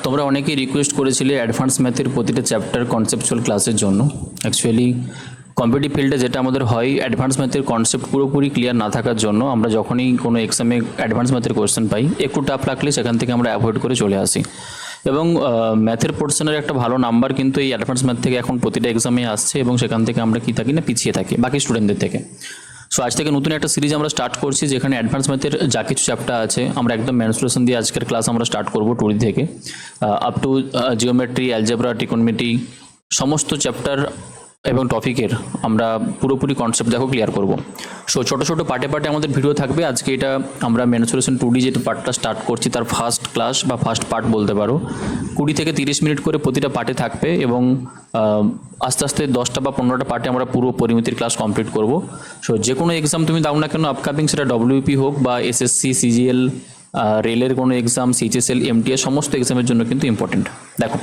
তোমরা অনেকেই রিকোয়েস্ট করেছিলে অ্যাডভান্স ম্যাথের প্রতিটা চ্যাপ্টার কনসেপচুয়াল ক্লাসের জন্য। অ্যাকচুয়ালি কম্পিটিটিভ ফিল্ডে যেটা আমাদের হয়, অ্যাডভান্স ম্যাথের কনসেপ্ট পুরোপুরি ক্লিয়ার না থাকার জন্য আমরা যখনই কোনো এক্সামে অ্যাডভান্স ম্যাথের কোয়েশ্চেন পাই, একটু টাফ লাগলে সেখান থেকে আমরা অ্যাভয়েড করে চলে আসি। এবং ম্যাথের পোর্শনের একটা ভালো নাম্বার কিন্তু এই অ্যাডভান্স ম্যাথ থেকে এখন প্রতিটা এক্সামে আসছে, এবং সেখান থেকে আমরা কি থাকি না, পিছিয়ে থাকি বাকি স্টুডেন্টদের থেকে। সো আজ থেকে নতুন একটা সিরিজ আমরা স্টার্ট করছি, যেখানে অ্যাডভান্স ম্যাথের যা কিছু চ্যাপ্টার আছে আমরা একদম ম্যানিপুলেশন দিয়ে আজকের ক্লাস আমরা স্টার্ট করবো 2D থেকে আপ টু জিওমেট্রি, অ্যালজেব্রা, ট্রিকোনোমেট্রি, সমস্ত চ্যাপ্টার এবং টপিকের আমরা পুরোপুরি কনসেপ্ট দেখো ক্লিয়ার করব। সো ছোটো ছোটো পার্টে পার্টে আমাদের ভিডিও থাকবে। আজকে এটা আমরা ম্যানিপুলেশন 2D যে পার্টটা স্টার্ট করছি তার ফার্স্ট ক্লাস বা ফার্স্ট পার্ট বলতে পারো। 20 থেকে 30 মিনিট করে প্রতিটা পার্টে থাকবে, এবং আস্তে আস্তে 10টা বা 15টা পার্টে আমরা পুরো পরিমিতির ক্লাস কমপ্লিট করব। সো যে কোনো এক্সাম তুমি দাও না কেন আপকামিং, সেটা WP হোক বা SSC, CGL, রেলের কোনো এক্সাম, CHSL, MTS, সমস্ত এক্সামের জন্য কিন্তু ইম্পর্টেন্ট। দেখো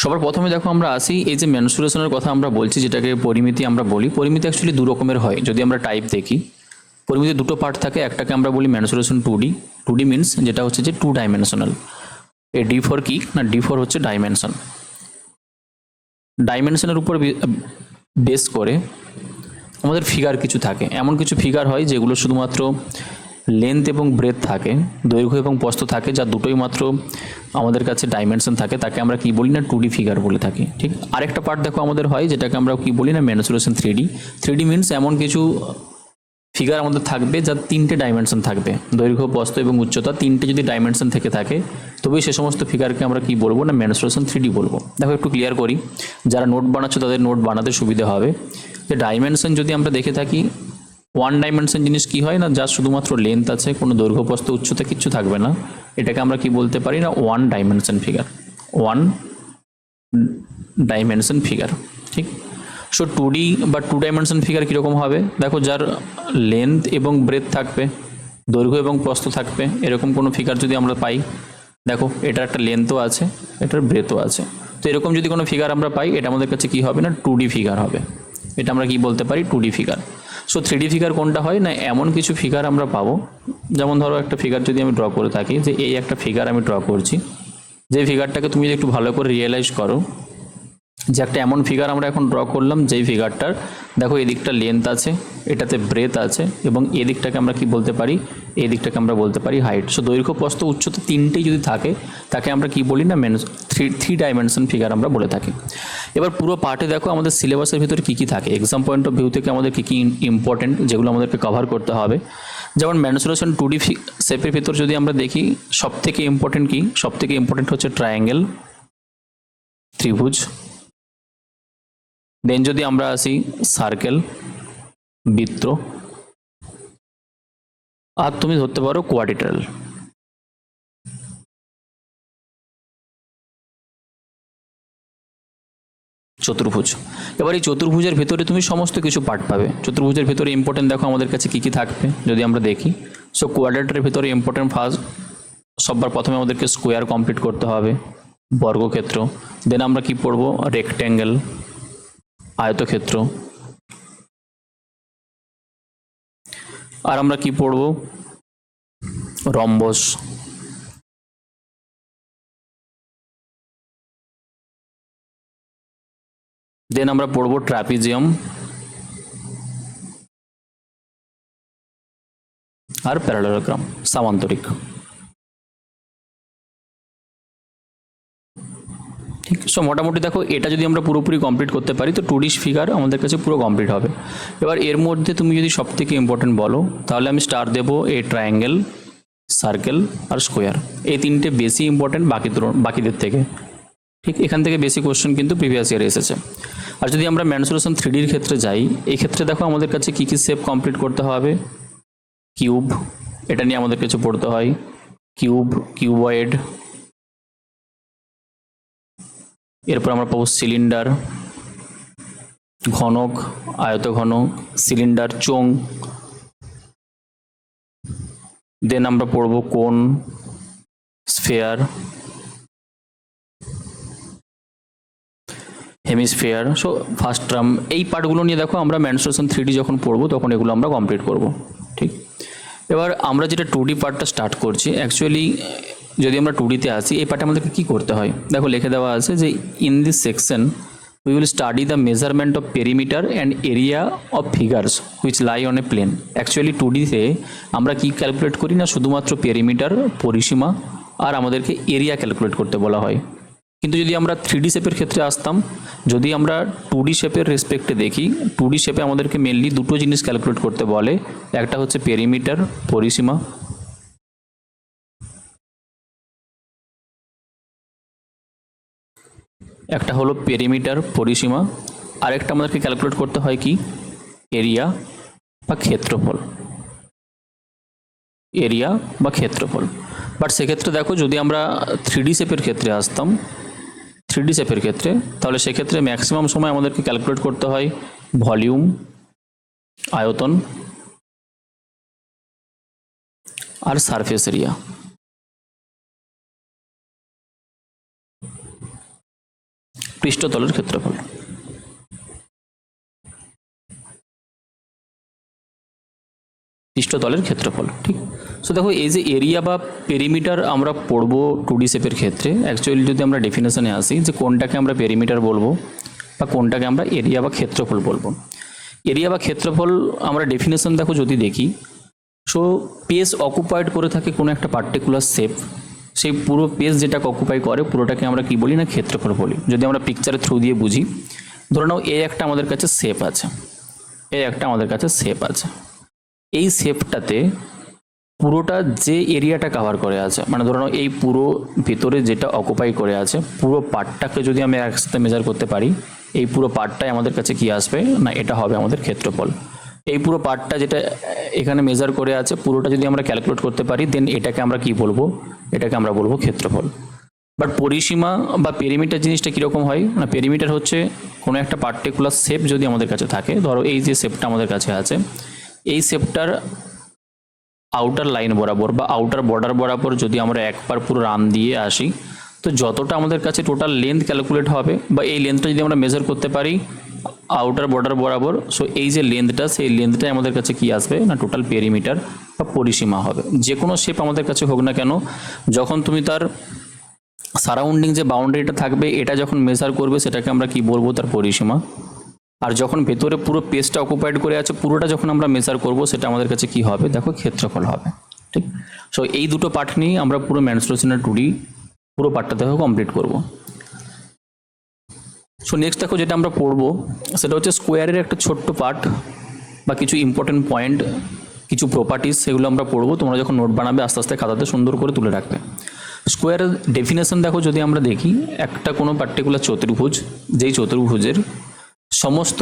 সবার প্রথমে দেখো আমরা আসি, এই যে মেনসুরেশনের কথা আমরা বলছি, যেটাকে পরিমিতি আমরা বলি। পরিমিতি অ্যাকচুয়ালি দু রকমের হয় যদি আমরা টাইপ দেখি। পরিমিতি দুটো পার্ট থাকে, একটাকে আমরা বলি মেনসুরেশন 2D। 2D মিনস যেটা হচ্ছে যে 2 ডাইমেনশনাল। এই D4 কি না, D4 হচ্ছে ডাইমেনশন। ডাইমেনশনের উপর বেস করে আমাদের ফিগার কিছু থাকে। এমন কিছু ফিগার হয় যেগুলো শুধুমাত্র লেন্থ এবং ব্রেথ থাকে, দৈর্ঘ্য এবং প্রস্থ থাকে, যা দুটোই মাত্র আমাদের কাছে ডাইমেনশন থাকে, তাকে আমরা কি বলি না 2D ফিগার বলে থাকি। ঠিক আরেকটা পার্ট দেখো আমাদের হয়, যেটাকে আমরা কি বলি না মেনসুরেশন 3D। 3D মিনস এমন কিছু ফিগার আমাদের থাকবে যার 3টে ডাইমেনশন থাকবে, দৈর্ঘ্য, প্রস্থ এবং উচ্চতা 3টে যদি ডাইমেনশন থেকে থাকে, তবেই সে সমস্ত ফিগারকে আমরা কি বলবো না মেনসুরেশন 3D বলবো। দেখো একটু ক্লিয়ার করি, যারা নোট বানাচ্ছ তাদের নোট বানাতে সুবিধা হবে। যে ডাইমেনশন যদি আমরা দেখে থাকি, 1 ডাইমেনশন জিনিস কি হয় না, যার শুধুমাত্র লেন্থ আছে, কোনো দৈর্ঘ্য, প্রস্থ, উচ্চতা কিচ্ছু থাকবে না, এটাকে আমরা কি বলতে পারি না 1 ডাইমেনশন ফিগার। 1 dimension figure. ঠিক। সো 2D বা 2 ডাইমেনশন ফিগার কীরকম হবে, দেখো যার লেন্থ এবং ব্রেথ থাকবে, দৈর্ঘ্য এবং প্রস্থ থাকবে, এরকম কোনো ফিগার যদি আমরা পাই, দেখো এটার একটা লেন্থও আছে, এটার ব্রেথও আছে, তো এরকম যদি কোনো ফিগার আমরা পাই, এটা আমাদের কাছে কি হবে না 2D ফিগার হবে। এটা আমরা কি বলতে পারি 2D figure. So 3D figure কোনটা হয় না, এমন কিছু ফিগার আমরা পাবো, যেমন ধরো একটা ফিগার যদি আমি ড্র করে থাকি, যে এই একটা ফিগার আমি ড্র করছি, যে ফিগারটাকে তুমি যদি একটু ভালো করে রিয়েলাইজ করো, যে একটা এমন ফিগার আমরা এখন ড্র করলাম, যেই ফিগারটার দেখো এদিকটা লেন্থ আছে, এটাতে ব্রেথ আছে, এবং এদিকটাকে আমরা কি বলতে পারি, এই দিকটাকে আমরা বলতে পারি হাইট। সো দৈর্ঘ্য, প্রস্থ, উচ্চতা 3টেই যদি থাকে, তাকে আমরা কি বলি না থ্রি ডাইমেনশন ফিগার আমরা বলে থাকি। এবার পুরো পার্টে দেখো আমাদের সিলেবাসের ভিতরে কী কী থাকে, এক্সাম পয়েন্ট অফ ভিউ থেকে আমাদের কী কী ইম্পর্টেন্ট, যেগুলো আমাদেরকে কভার করতে হবে। যেমন মেনসুরেশন 2D শেপের ভিতর যদি আমরা দেখি, সবথেকে ইম্পর্টেন্ট কি, সবথেকে ইম্পর্টেন্ট হচ্ছে ট্রায়াঙ্গেল, ত্রিভুজ। দেন যদি আমরা আসি সার্কেল, বৃত্ত, আর তুমি ধরতে পারো কোয়াড্রিল্যাটারাল। চতুর্ভুজ। এবার এই চতুর্ভুজের ভেতরে তুমি সমস্ত কিছু পার্ট পাবে। চতুর্ভুজের ভেতরে ইম্পর্টেন্ট দেখো আমাদের কাছে কী কী থাকবে যদি আমরা দেখি। সো কোয়াড্রিল্যাটারের ভেতরে ইম্পর্টেন্ট ফার্স্ট, সবার প্রথমে আমাদেরকে স্কোয়ার কমপ্লিট করতে হবে, বর্গক্ষেত্র। দেন আমরা কি পড়বো, রেক্ট্যাঙ্গেল, আয়তক্ষেত্র, আর আমরা কি পড়ব, রম্বস। দেন আমরা পড়ব ট্রাপিজিয়াম আর প্যারালেলোগ্রাম, সামান্তরিক। ঠিক। সো মোটামুটি দেখো এটা যদি আমরা পুরোপুরি কমপ্লিট করতে পারি, তো 2D ফিগার আমাদের কাছে পুরো কমপ্লিট হবে। এবার এর মধ্যে তুমি যদি সব থেকে ইম্পর্টেন্ট বলো, তাহলে আমি স্টার দেবো এই ট্রায়াঙ্গেল, সার্কেল আর স্কোয়ার। এই 3টে বেশি ইম্পর্টেন্ট বাকিদের থেকে। ঠিক, এখান থেকে বেশি কোশ্চেন কিন্তু প্রিভিয়াস ইয়ারে এসেছে। আর যদি আমরা মেনসুরেশন 3Dর ক্ষেত্রে যাই, এই ক্ষেত্রে দেখো আমাদের কাছে কী কী শেপ কমপ্লিট করতে হবে। কিউব, এটা নিয়ে আমাদের কাছে পড়তে হয়, কিউব, কিউবয়েড। এরপর আমরা পাবো সিলিন্ডার, ঘনক, আয়তঘনক, সিলিন্ডার, চোঙ। দেন আমরা পড়বো কোণ, sphere, hemisphere. So first term এই পার্টগুলো নিয়ে দেখো আমরা মেনসুরেশন 3D যখন পড়বো তখন এগুলো আমরা কমপ্লিট করব। ঠিক। এবার আমরা যেটা 2D পার্টটা স্টার্ট করছি, অ্যাকচুয়ালি যদি আমরা 2D-তে আসি, এই পার্টে আমাদেরকে কী করতে হয় দেখো লিখে দেওয়া আছে যে in this section we will study the measurement of perimeter and area of figures which lie on a plane. Actually 2D-তে আমরা কি ক্যালকুলেট করি না, শুধুমাত্র পেরিমিটার, পরিসীমা আর আমাদেরকে এরিয়া ক্যালকুলেট করতে বলা হয়। কিন্তু যদি আমরা 3D শেপের ক্ষেত্রে আসতাম, যদি আমরা 2D শেপের রেসপেক্টে দেখি, 2D শেপে আমাদেরকে মেনলি দুটো জিনিস ক্যালকুলেট করতে বলে, একটা হচ্ছে পেরিমিটার, পরিসীমা, একটা হলো পেরিমিটার পরিসীমা, আরেকটা আমাদেরকে ক্যালকুলেট করতে হয় কি এরিয়া বা ক্ষেত্রফল, এরিয়া বা ক্ষেত্রফল। বাট সেক্ষেত্রে দেখো যদি আমরা 3D শেপের ক্ষেত্রে আসতাম, 3D শেপের ক্ষেত্রে, তাহলে সেক্ষেত্রে ম্যাক্সিমাম সময় আমাদেরকে ক্যালকুলেট করতে হয় ভলিউম, আয়তন আর সারফেস এরিয়া। পৃষ্ঠতলের ক্ষেত্রফল। পৃষ্ঠতলের ক্ষেত্রফল, ঠিক। সো দেখো এই যে এরিয়া বা পেরিমিটার আমরা পড়বো 2D শেপের ক্ষেত্রে, অ্যাকচুয়ালি যদি আমরা ডেফিনেশনে আসি যে কোনটাকে আমরা পেরিমিটার বলবো বা কোনটাকে আমরা এরিয়া বা ক্ষেত্রফল বলবো। এরিয়া বা ক্ষেত্রফল আমরা ডেফিনেশন দেখো যদি দেখি, সো পেজ অকুপাইড করে থাকে কোনো একটা পার্টিকুলার শেপ, সেই পুরো পেজ যেটাকে অকুপাই করে পুরোটাকে আমরা কি বলি না ক্ষেত্রফল বলি। যদি আমরা পিকচারের থ্রু দিয়ে বুঝি, ধরে নাও এই একটা আমাদের কাছে শেপ আছে, এই একটা আমাদের কাছে শেপ আছে, এই শেপটাতে পুরোটা যে এরিয়াটা কভার করে আছে, মানে ধরে নাও এই পুরো ভিতরে যেটা অকুপাই করে আছে পুরো পার্টটাকে যদি আমি একসাথে মেজার করতে পারি, এই পুরো পার্টটাই আমাদের কাছে কি আসবে না, এটা হবে আমাদের ক্ষেত্রফল। এই পুরো পার্টটা যেটা এখানে মেজার করে আছে পুরোটা যদি আমরা ক্যালকুলেট করতে পারি, দেন এটাকে আমরা কি বলবো, এটাকে আমরা বলবো ক্ষেত্রফল। বাট পরিসীমা বা পেরিমিটার জিনিসটা কীরকম হয় না, পেরিমিটার হচ্ছে কোনো একটা পার্টিকুলার শেপ যদি আমাদের কাছে থাকে, ধরো এই যে শেপটা আমাদের কাছে আছে, এই শেপটার আউটার লাইন বরাবর বা আউটার বর্ডার বরাবর যদি আমরা একবার পুরো রান দিয়ে আসি, তো যতটা আমাদের কাছে টোটাল লেন্থ ক্যালকুলেট হবে বা এই লেন্থটা যদি আমরা মেজার করতে পারি আউটার বর্ডার বরাবর, সো এই যে লেন্থটা, সেই লেন্থটাই আমাদের কাছে কি আসবে না টোটাল পেরিমিটার বা পরিসীমা হবে। যে কোনো শেপ আমাদের কাছে হোক না কেন, যখন তুমি তার সারাউন্ডিং যে বাউন্ডারিটা থাকবে এটা যখন মেজার করবে সেটাকে আমরা কি বলবো, তার পরিসীমা। আর যখন ভেতরে পুরো পেজটা অকুপাইড করে আছে পুরোটা যখন আমরা মেজার করব সেটা আমাদের কাছে কি হবে, দেখো ক্ষেত্রফল হবে, ঠিক। সো এই দুটো পার্ট নিয়ে আমরা পুরো মেনস্ট্রুয়েশনের 2D পুরো পার্টটা দেখো কমপ্লিট করব। সো নেক্সট দেখো যেটা আমরা পড়বো সেটা হচ্ছে স্কোয়ারের একটা ছোট্ট পার্ট বা কিছু ইম্পর্টেন্ট পয়েন্ট, কিছু প্রপার্টিস, সেগুলো আমরা পড়বো। তোমরা যখন নোট বানাবে আস্তে আস্তে খাতাতে সুন্দর করে তুলে রাখবে। স্কোয়ারের ডেফিনেশন দেখো যদি আমরা দেখি, একটা কোনো পার্টিকুলার চতুর্ভুজ, যেই চতুর্ভুজের সমস্ত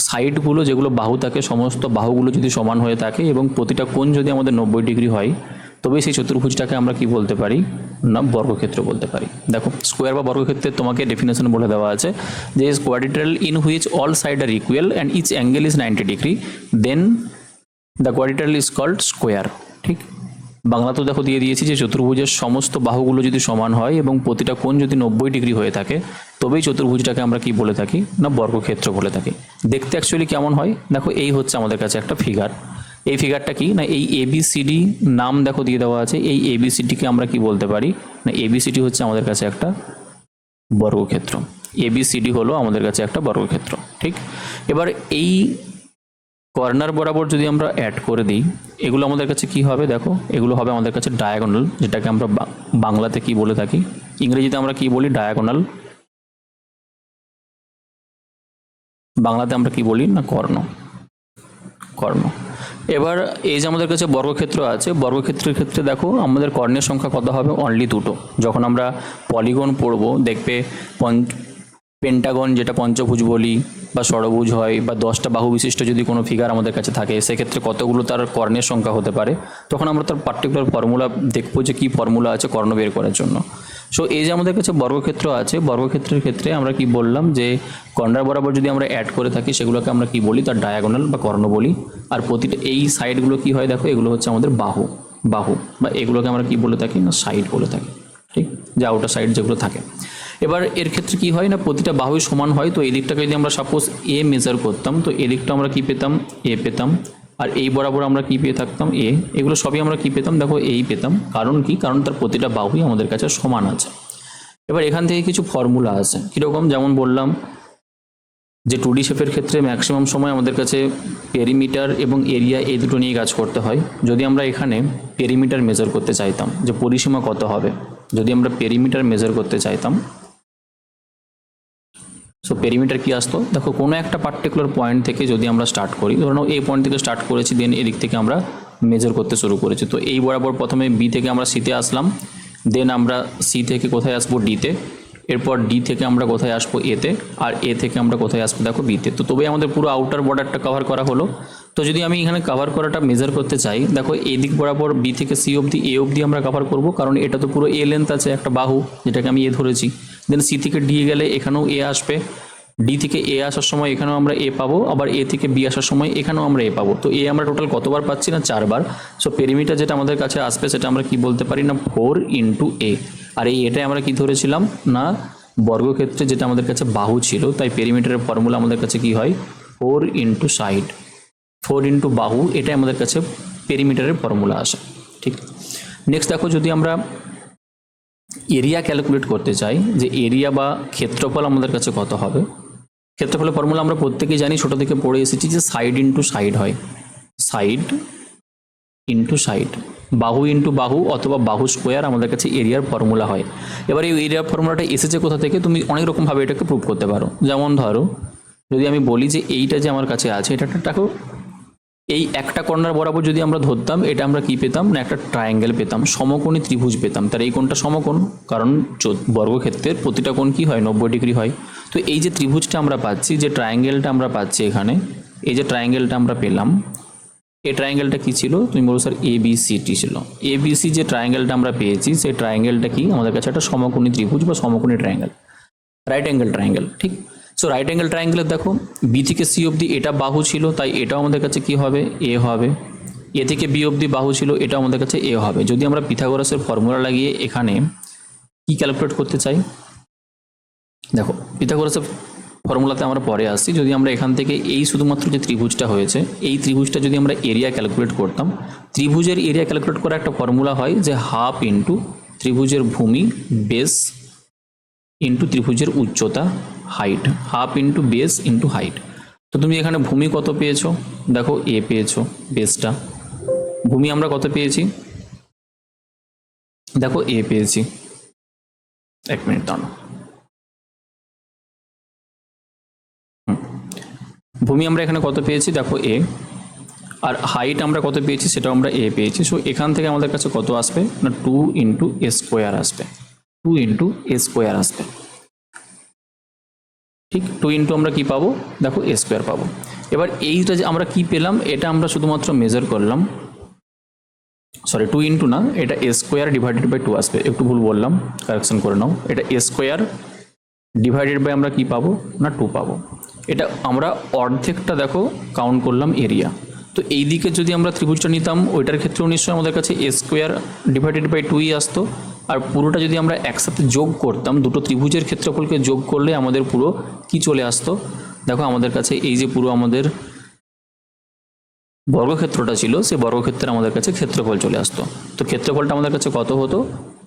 সাইডগুলো যেগুলো বাহু থাকে সমস্ত বাহুগুলো যদি সমান হয়ে থাকে এবং প্রতিটা কোণ যদি আমাদের 90 ডিগ্রি হয়, তবে সেই চতুর্ভুজটাকে আমরা কি বলতে পারি না বর্গক্ষেত্র বলতে পারি। দেখো স্কোয়ার বা বর্গক্ষেত্রের তোমাকে ডেফিনেশন বলে দেওয়া আছে যে is quadrilateral in which all side are equal and each angle is 90 degree then the quadrilateral is called square, ঠিক। বাংলাতেও দেখো দিয়ে দিয়েছি যে চতুর্ভুজের সমস্ত বাহুগুলো যদি সমান হয় এবং প্রতিটা কোণ যদি 90 ডিগ্রি হয়ে থাকে তবেই চতুর্ভুজটাকে আমরা কি বলে থাকি না বর্গক্ষেত্র বলে থাকি। দেখতে অ্যাকচুয়ালি কেমন হয় দেখো, এই হচ্ছে আমাদের কাছে একটা ফিগার। এই ফিগারটা কি না, এই ABCD নাম দেখো দিয়ে দেওয়া আছে, এই ABCDকে আমরা কি বলতে পারি না ABCD হচ্ছে আমাদের কাছে একটা বর্গক্ষেত্র। ABCD হলো আমাদের কাছে একটা বর্গক্ষেত্র, ঠিক। এবার এই কর্নার বরাবর যদি আমরা অ্যাড করে দিই, এগুলো আমাদের কাছে কি হবে দেখো, এগুলো হবে আমাদের কাছে ডায়াগোনাল, যেটাকে আমরা বাংলাতে কি বলে থাকি, ইংরেজিতে আমরা কি বলি ডায়াগোনাল, বাংলাতে আমরা কি বলি না কর্ণ, কর্ণ। এবার এই যে আমাদের কাছে বর্গক্ষেত্র আছে, বর্গক্ষেত্রের ক্ষেত্রে দেখো আমাদের কর্ণের সংখ্যা কত হবে, অনলি দুটো। যখন আমরা পলিগন পড়বো দেখবে পেন্টাগন যেটা পঞ্চভুজ বলি বা ষড়ভুজ হয় বা 10টা বাহু বিশিষ্ট যদি কোনো ফিগার আমাদের কাছে থাকে সেক্ষেত্রে কতগুলো তার কর্ণের সংখ্যা হতে পারে, তখন আমরা তার পার্টিকুলার ফর্মুলা দেখবো যে কী ফর্মুলা আছে কর্ণ বের করার জন্য। সো এই যে আমাদের কাছে বর্গক্ষেত্র আছে, বর্গক্ষেত্রের ক্ষেত্রে আমরা কি বললাম যে কর্নার বরাবর যদি আমরা অ্যাড করে থাকি সেগুলোকে আমরা কি বলি তার ডায়াগোনাল বা কর্ণ বলি। আর প্রতিটা এই সাইডগুলো কি হয় দেখো, এগুলো হচ্ছে আমাদের বাহু, বাহু বা এগুলোকে আমরা কি বলে থাকি না সাইড বলে থাকি, ঠিক, যে আউটার সাইড যেগুলো থাকে। এবার এর ক্ষেত্রে কি হয় না প্রতিটা বাহুই সমান হয়, তো এই দিকটাকে যদি আমরা সাপোজ A মেজার করতাম তো এদিকটা আমরা কি পেতাম A পেতাম, আর এই বরাবর আমরা কি পেয়ে থাকতাম এ, এগুলো সবই আমরা কি পেতাম দেখো এই পেতাম। কারণ কি, কারণ তার প্রতিটা বাহুই আমাদের কাছে সমান আছে। এবার এখান থেকে কিছু ফর্মুলা আছে কীরকম, যেমন বললাম যে 2D শেপের ক্ষেত্রে ম্যাক্সিমাম সময় আমাদের কাছে পেরিমিটার এবং এরিয়া এই দুটো নিয়ে কাজ করতে হয়। যদি আমরা এখানে পেরিমিটার মেজার করতে চাইতাম যে পরিসীমা কত হবে, যদি আমরা পেরিমিটার মেজার করতে চাইতাম, সো পেরিমিটার কি আসতো দেখো, কোনো একটা পার্টিকুলার পয়েন্ট থেকে যদি আমরা স্টার্ট করি, ধরুন এই পয়েন্ট থেকে স্টার্ট করেছি, দেন এদিক থেকে আমরা মেজার করতে শুরু করেছি। তো এই বরাবর প্রথমে বি থেকে আমরা সিতে আসলাম, দেন আমরা সি থেকে কোথায় আসবো ডিতে, এরপর ডি থেকে আমরা কোথায় আসবো এতে, আর এ থেকে আমরা কোথায় আসবো দেখো বিতে। তো তবেই আমাদের পুরো আউটার বর্ডারটা কভার করা হলো। তো যদি আমি এখানে কভার করাটা মেজার করতে চাই, দেখো এই দিক বরাবর বি থেকে সি অবধি এ অবধি আমরা কভার করব, কারণ এটা তো পুরো এ লেন্থ আছে, একটা বাহু যেটাকে আমি এ ধরেছি। দেন সি থেকে ডি গেলে এখানেও এ আসবে, ডি থেকে এ আসার সময় এখানেও আমরা এ পাবো, আবার এ থেকে বি আসার সময় এখানেও আমরা এ পাবো। তো এ আমরা টোটাল কতবার পাচ্ছি না 4বার। সো পেরিমিটার যেটা আমাদের কাছে আসবে সেটা আমরা কি বলতে পারি না 4 ইন্টু এ। আর এই এটাই আমরা কি ধরেছিলাম না বর্গক্ষেত্রে যেটা আমাদের কাছে বাহু ছিল, তাই পেরিমিটারের ফর্মুলা আমাদের কাছে কি হয় 4 ইন্টু সাইড, 4 ইন্টু বাহু, এটাই আমাদের কাছে পেরিমিটারের ফর্মুলা আসে। ঠিক, নেক্সট দেখো যদি আমরা এরিয়া ক্যালকুলেট করতে চাই যে এরিয়া বা ক্ষেত্রফল আমাদের কাছে কত হবে, ক্ষেত্রফলের ফর্মুলা আমরা প্রত্যেকেই জানি, ছোটো থেকে পড়ে এসেছি যে সাইড ইন্টু সাইড হয়, সাইড ইন্টু সাইড, বাহু ইন্টু বাহু অথবা বাহু স্কোয়ার আমাদের কাছে এরিয়ার ফর্মুলা হয়। এবার এই এরিয়ার ফর্মুলাটা এসেছে কোথা থেকে, তুমি অনেক রকমভাবে এটাকে প্রুভ করতে পারো। যেমন ধরো যদি আমি বলি যে এইটা যে আমার কাছে আছে, এটা দেখো এই একটা কর্নার বরাবর যদি আমরা ধরতাম, এটা আমরা কি পেতাম না একটা ট্রায়াঙ্গেল পেতাম, সমকোণী ত্রিভুজ পেতাম। তার এই কোণটা সমকোণ, কারণ বর্গক্ষেত্রের প্রতিটা কোণ কি হয় 90 ডিগ্রি হয়। তো এই যে ত্রিভুজটা আমরা পাচ্ছি, যে ট্রায়াঙ্গেলটা আমরা পাচ্ছি এখানে, এই যে ট্রায়াঙ্গেলটা আমরা পেলাম, এই ট্রায়াঙ্গেলটা কি ছিল, তুমি বলো স্যার এবিসিটি ছিল। এবিসি যে ট্রায়াঙ্গেলটা আমরা পেয়েছি, সেই ট্রায়াঙ্গেলটা কি আমাদের কাছে একটা সমকোণী ত্রিভুজ বা সমকোণী ট্রায়াঙ্গেল, রাইট অ্যাঙ্গেল ট্রায়াঙ্গেল। ঠিক, সো রাইট অ্যাঙ্গেল ট্রায়াঙ্গেলের দেখো বি থেকে সি অবধি এটা বাহু ছিল, তাই এটাও আমাদের কাছে কি হবে এ হবে। এ থেকে বি অবধি বাহু ছিল, এটাও আমাদের কাছে এ হবে। যদি আমরা পিথাগোরাসের ফর্মুলা লাগিয়ে এখানে কি ক্যালকুলেট করতে চাই, দেখো পিথাগোরাসের ফর্মুলাতে আমরা পরে আসছি। যদি আমরা এখান থেকে এই শুধুমাত্র যে ত্রিভুজটা হয়েছে, এই ত্রিভুজটা যদি আমরা এরিয়া ক্যালকুলেট করতাম, ত্রিভুজের এরিয়া ক্যালকুলেট করা একটা ফর্মুলা হয় যে হাফ ইন্টু ত্রিভুজের ভূমি বেস ইন্টু ত্রিভুজের উচ্চতা height, half into base into height. তো তুমি এখানে ভূমি কত পেয়েছো, দেখো এ পেয়েছো বেসটা, ভূমি আমরা কত পেয়েছি দেখো এ পেয়েছি। এক মিনিট দাঁড়াও, ভূমি আমরা এখানে কত পেয়েছি দেখো এ, আর হাইট আমরা কত পেয়েছি সেটাও আমরা এ পেয়েছি। সো এখান থেকে আমাদের কাছে কত আসবে না 2 ইন্টু এ স্কোয়ার আসবে, 2 ইন্টু এ স্কোয়ার আসবে। ঠিক, 2 ইন্টু আমরা কি পাবো দেখো এ স্কোয়ার পাবো। এবার এইটা যে আমরা কি পেলাম, এটা আমরা শুধুমাত্র মেজার করলাম, সরি 2 ইন্টু না, এটা এ স্কোয়ার ডিভাইডেড বাই 2 আসবে, একটু ভুল বললাম, কারেকশন করে নাও। এটা এ স্কোয়ার ডিভাইডেড বাই আমরা কি পাবো না 2 পাবো। এটা আমরা অর্ধেকটা দেখো কাউন্ট করলাম এরিয়া। তো এই দিকে যদি আমরা ত্রিভুজটা নিতাম, ওইটার ক্ষেত্রেও নিশ্চয়ই আমাদের কাছে এ স্কোয়ার ডিভাইডেড বাই 2ই আসতো। আর পুরোটা যদি আমরা একসাথে যোগ করতাম, দুটো ত্রিভুজের ক্ষেত্রফলকে যোগ করলে আমাদের পুরো কি চলে আসতো দেখো, আমাদের কাছে এই যে পুরো আমাদের বর্গক্ষেত্রটা ছিল, সেই বর্গক্ষেত্রে আমাদের কাছে ক্ষেত্রফল চলে আসতো। তো ক্ষেত্রফলটা আমাদের কাছে কত হতো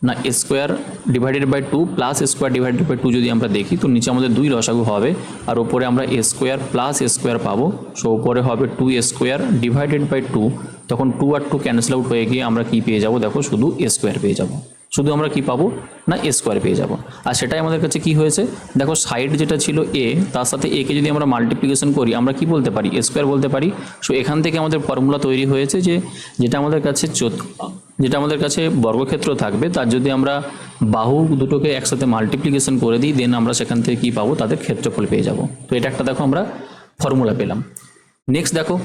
না a square divided by 2 plus a square divided by 2 যদি আমরা দেখি, তো নিচে আমাদের 2 লসাগু হবে, আর ওপরে আমরা এ স্কোয়ার প্লাস এ স্কোয়ার পাবো। সো ওপরে হবে 2 এ স্কোয়ার ডিভাইডেড বাই 2, তখন 2 আর 2 ক্যান্সেল আউট হয়ে গিয়ে আমরা কি পেয়ে যাবো দেখো, শুধু এ স্কোয়ার পেয়ে যাবো, শুধু আমরা কি পাবো না এ স্কোয়ার পেয়ে যাব। আর সেটাই আমাদের কাছে কি হয়েছে দেখো, সাইড যেটা ছিল এ, তার সাথে এ কে যদি আমরা মাল্টিপ্লিকেশন করি, আমরা কি বলতে পারি এ স্কোয়ার বলতে পারি। সো এখান থেকে আমাদের ফর্মুলা তৈরি হয়েছে যে যেটা আমাদের কাছে বর্গক্ষেত্র থাকবে, তার যদি আমরা বাহু দুটোকে একসাথে মাল্টিপ্লিকেশন করে দিই, দেন আমরা সেখান থেকে কি পাবো তাদের ক্ষেত্রফল পেয়ে যাব। তো এটা একটা দেখো আমরা ফর্মুলা পেলাম। নেক্সট দেখো,